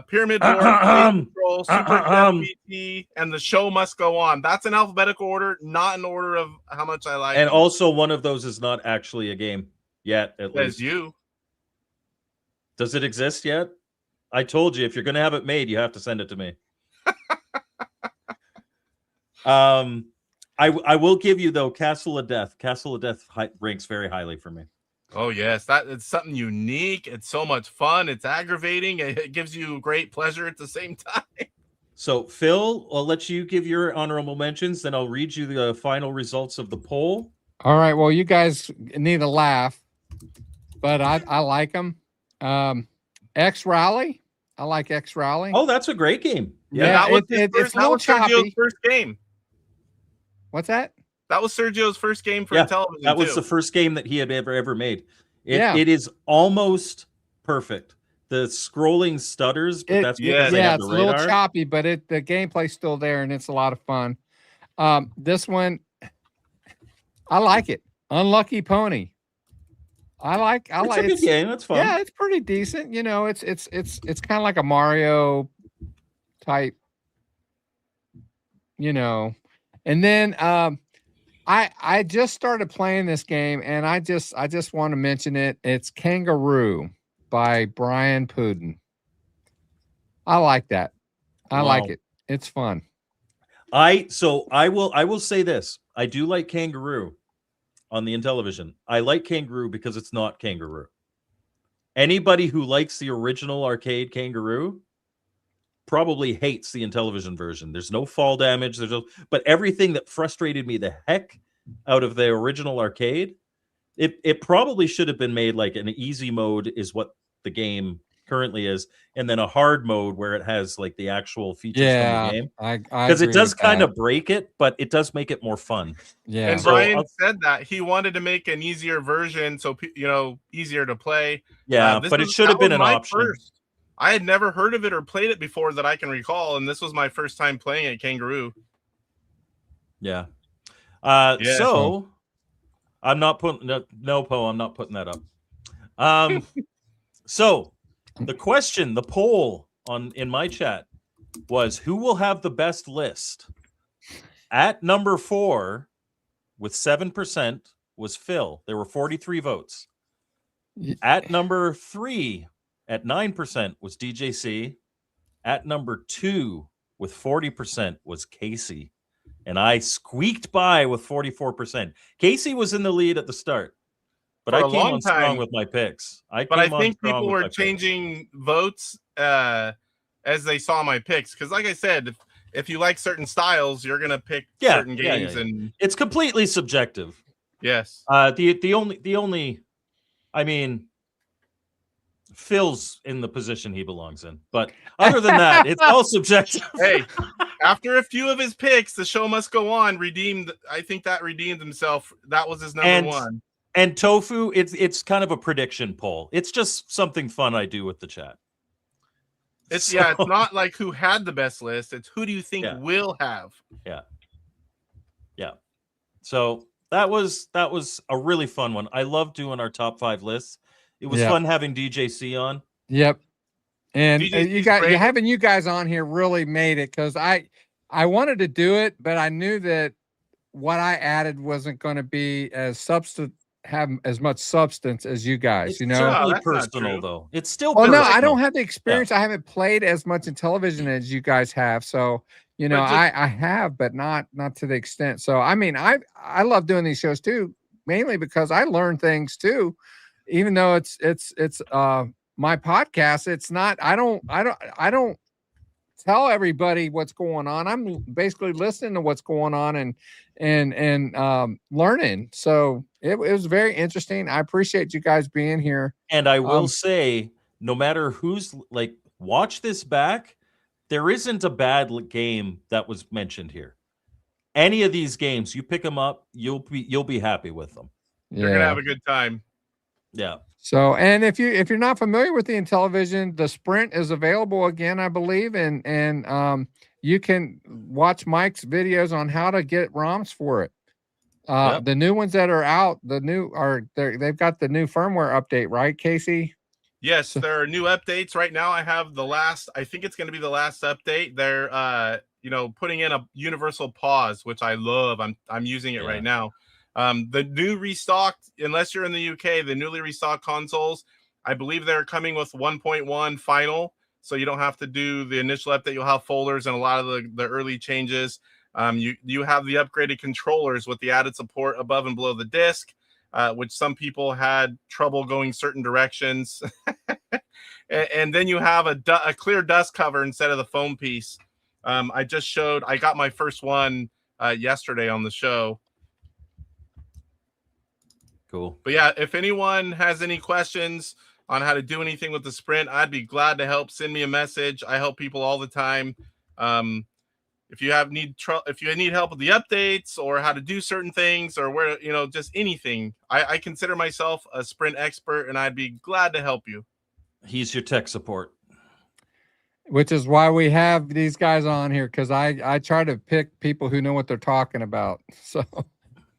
Speaker 2: Pyramid War, Control, Super BT, and The Show Must Go On. That's in alphabetical order, not in order of how much I like.
Speaker 3: And
Speaker 2: them.
Speaker 3: also, one of those is not actually a game yet. At
Speaker 2: Says
Speaker 3: least
Speaker 2: you.
Speaker 3: Does it exist yet? I told you, if you're going to have it made, you have to send it to me. I will give you, though, Castle of Death. Castle of Death ranks very highly for me.
Speaker 2: Oh yes, it's something unique. It's so much fun. It's aggravating. It gives you great pleasure at the same time.
Speaker 3: So, Phil, I'll let you give your honorable mentions, then I'll read you the final results of the poll.
Speaker 1: All right. Well, you guys need a laugh, but I like them. X Rally. I like X Rally.
Speaker 3: Oh, that's a great game.
Speaker 1: Yeah,
Speaker 2: that was
Speaker 1: it's a little
Speaker 2: Sergio's
Speaker 1: choppy.
Speaker 2: first game.
Speaker 1: What's that?
Speaker 2: That was Sergio's first game for television.
Speaker 3: That was the first game that he had ever made.
Speaker 1: Yeah.
Speaker 3: It is almost perfect. The scrolling stutters, but that's because they have
Speaker 1: it's
Speaker 3: the
Speaker 1: a little
Speaker 3: radar.
Speaker 1: choppy, but the gameplay's still there, and it's a lot of fun. This one, I like it. Unlucky Pony. It's a good game. That's fun. Yeah, it's pretty decent. You know, it's kind of like a Mario type. You know, and then I just started playing this game, and I just want to mention it. It's Kangaroo by Brian Puden. I like that. I like it. It's fun.
Speaker 3: I will say this. I do like Kangaroo on the Intellivision. I like Kangaroo because it's not Kangaroo. Anybody who likes the original arcade Kangaroo probably hates the Intellivision version. There's no fall damage. But everything that frustrated me the heck out of the original arcade, it probably should have been made like an easy mode is what the game currently is, and then a hard mode where it has like the actual features from the game. Because it does kind of break it, but it does make it more fun.
Speaker 1: Yeah.
Speaker 2: And Brian said that he wanted to make an easier version, so easier to play.
Speaker 3: Yeah, but it should have been an option.
Speaker 2: First. I had never heard of it or played it before that I can recall, and this was my first time playing it, Kangaroo.
Speaker 3: Yeah. So I'm not putting no Poe. I'm not putting that up. So the poll in my chat was who will have the best list. At number 4 with 7% was Phil. There were 43 votes. At number 3 at 9% was DJC. At number 2 with 40% was Casey. And I squeaked by with 44%. Casey was in the lead at the start. But I came on strong with my picks. I think
Speaker 2: people were changing votes as they saw my picks. Because like I said, if you like certain styles, you're going to pick certain games. And
Speaker 3: it's completely subjective.
Speaker 2: Yes.
Speaker 3: The only, I mean, Phil's in the position he belongs in. But other than that, it's all subjective.
Speaker 2: Hey, after a few of his picks, The Show Must Go On I think that redeemed himself. That was his number 1.
Speaker 3: And Tofu, it's kind of a prediction poll. It's just something fun I do with the chat.
Speaker 2: It's not like who had the best list. It's who do you think will have?
Speaker 3: Yeah. So that was a really fun one. I love doing our top 5 lists. It was fun having DJC on.
Speaker 1: Yep. And having you guys on here really made it, because I wanted to do it, but I knew that what I added wasn't going to be have as much substance as you guys.
Speaker 3: It's certainly personal, though. It's still
Speaker 1: personal. No, I don't have the experience. I haven't played as much in television as you guys have. So, I have, but not to the extent. So, I mean, I love doing these shows too, mainly because I learn things too, even though it's my podcast. It's not, I don't tell everybody what's going on. I'm basically listening to what's going on and learning. So it was very interesting. I appreciate you guys being here.
Speaker 3: And I will say, no matter who's watch this back, there isn't a bad game that was mentioned here. Any of these games, you pick them up, you'll be happy with them.
Speaker 2: You're gonna have a good time.
Speaker 3: Yeah.
Speaker 1: So, and if you're not familiar with the Intellivision, the Sprint is available again, I believe, and you can watch Mike's videos on how to get ROMs for it.
Speaker 3: Yep.
Speaker 1: The new ones that are out, they've got the new firmware update, right, Casey?
Speaker 2: Yes, there are new updates right now. I have the last. I think it's going to be the last update. They're putting in a universal pause, which I love. I'm using it right now. The new restocked, unless you're in the UK, the newly restocked consoles, I believe they're coming with 1.1 final, so you don't have to do the initial update. You'll have folders and a lot of the early changes. You have the upgraded controllers with the added support above and below the disc, which some people had trouble going certain directions. and then you have a clear dust cover instead of the foam piece. I got my first one yesterday on the show.
Speaker 3: Cool.
Speaker 2: But yeah, if anyone has any questions on how to do anything with the Sprint, I'd be glad to help. Send me a message. I help people all the time. If you need help with the updates or how to do certain things or where, just anything, I consider myself a Sprint expert, and I'd be glad to help you.
Speaker 3: He's your tech support.
Speaker 1: Which is why we have these guys on here, because I try to pick people who know what they're talking about. So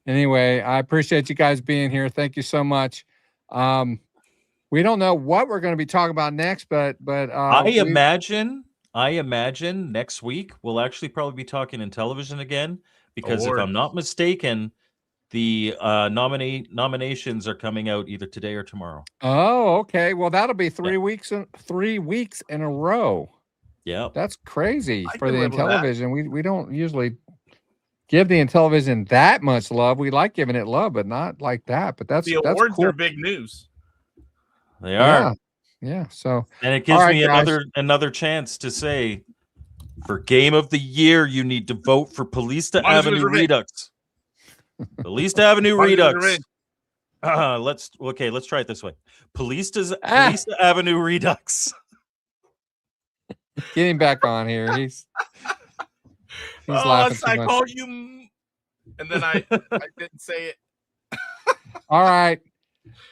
Speaker 1: anyway, I appreciate you guys being here. Thank you so much. We don't know what we're going to be talking about next, but
Speaker 3: I imagine next week we'll actually probably be talking Intellivision again, because if I'm not mistaken, the nominations are coming out either today or tomorrow.
Speaker 1: Oh, okay. Well, that'll be 3 weeks in a row.
Speaker 3: Yeah,
Speaker 1: that's crazy for the Intellivision. We don't usually give the Intellivision that much love. We like giving it love, but not like that. But that's
Speaker 2: awards
Speaker 1: cool.
Speaker 2: are big news.
Speaker 3: They are.
Speaker 1: Yeah. So,
Speaker 3: and it gives me another chance to say, for Game of the Year, you need to vote for Polista Avenue Redux. Polista Avenue Redux. Let's try it this way. Polista Avenue Redux.
Speaker 1: Get him back on here. He's laughing too much.
Speaker 2: I called you, and then I didn't say it.
Speaker 1: All right.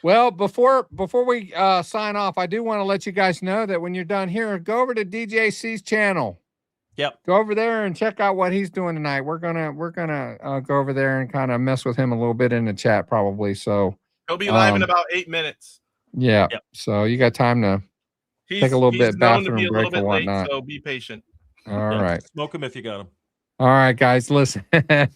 Speaker 1: Well, before we sign off, I do want to let you guys know that when you're done here, go over to DJC's channel.
Speaker 3: Yep.
Speaker 1: Go over there and check out what he's doing tonight. We're gonna go over there and kind of mess with him a little bit in the chat, probably. So
Speaker 2: he'll be live in about 8 minutes.
Speaker 1: Yeah. Yep. So you got time to take a little bit bathroom break or whatnot.
Speaker 2: So be patient.
Speaker 1: All right.
Speaker 3: Smoke him if you got him.
Speaker 1: All right, guys. Listen, I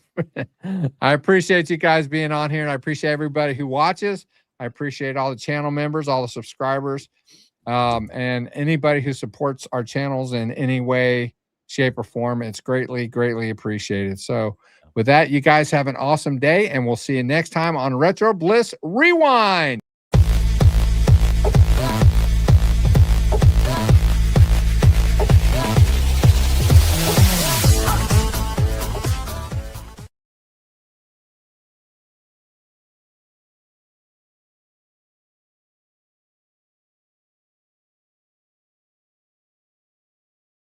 Speaker 1: appreciate you guys being on here, and I appreciate everybody who watches. I appreciate all the channel members, all the subscribers, and anybody who supports our channels in any way, shape, or form. It's greatly, greatly appreciated. So with that, you guys have an awesome day, and we'll see you next time on Retro Bliss Rewind.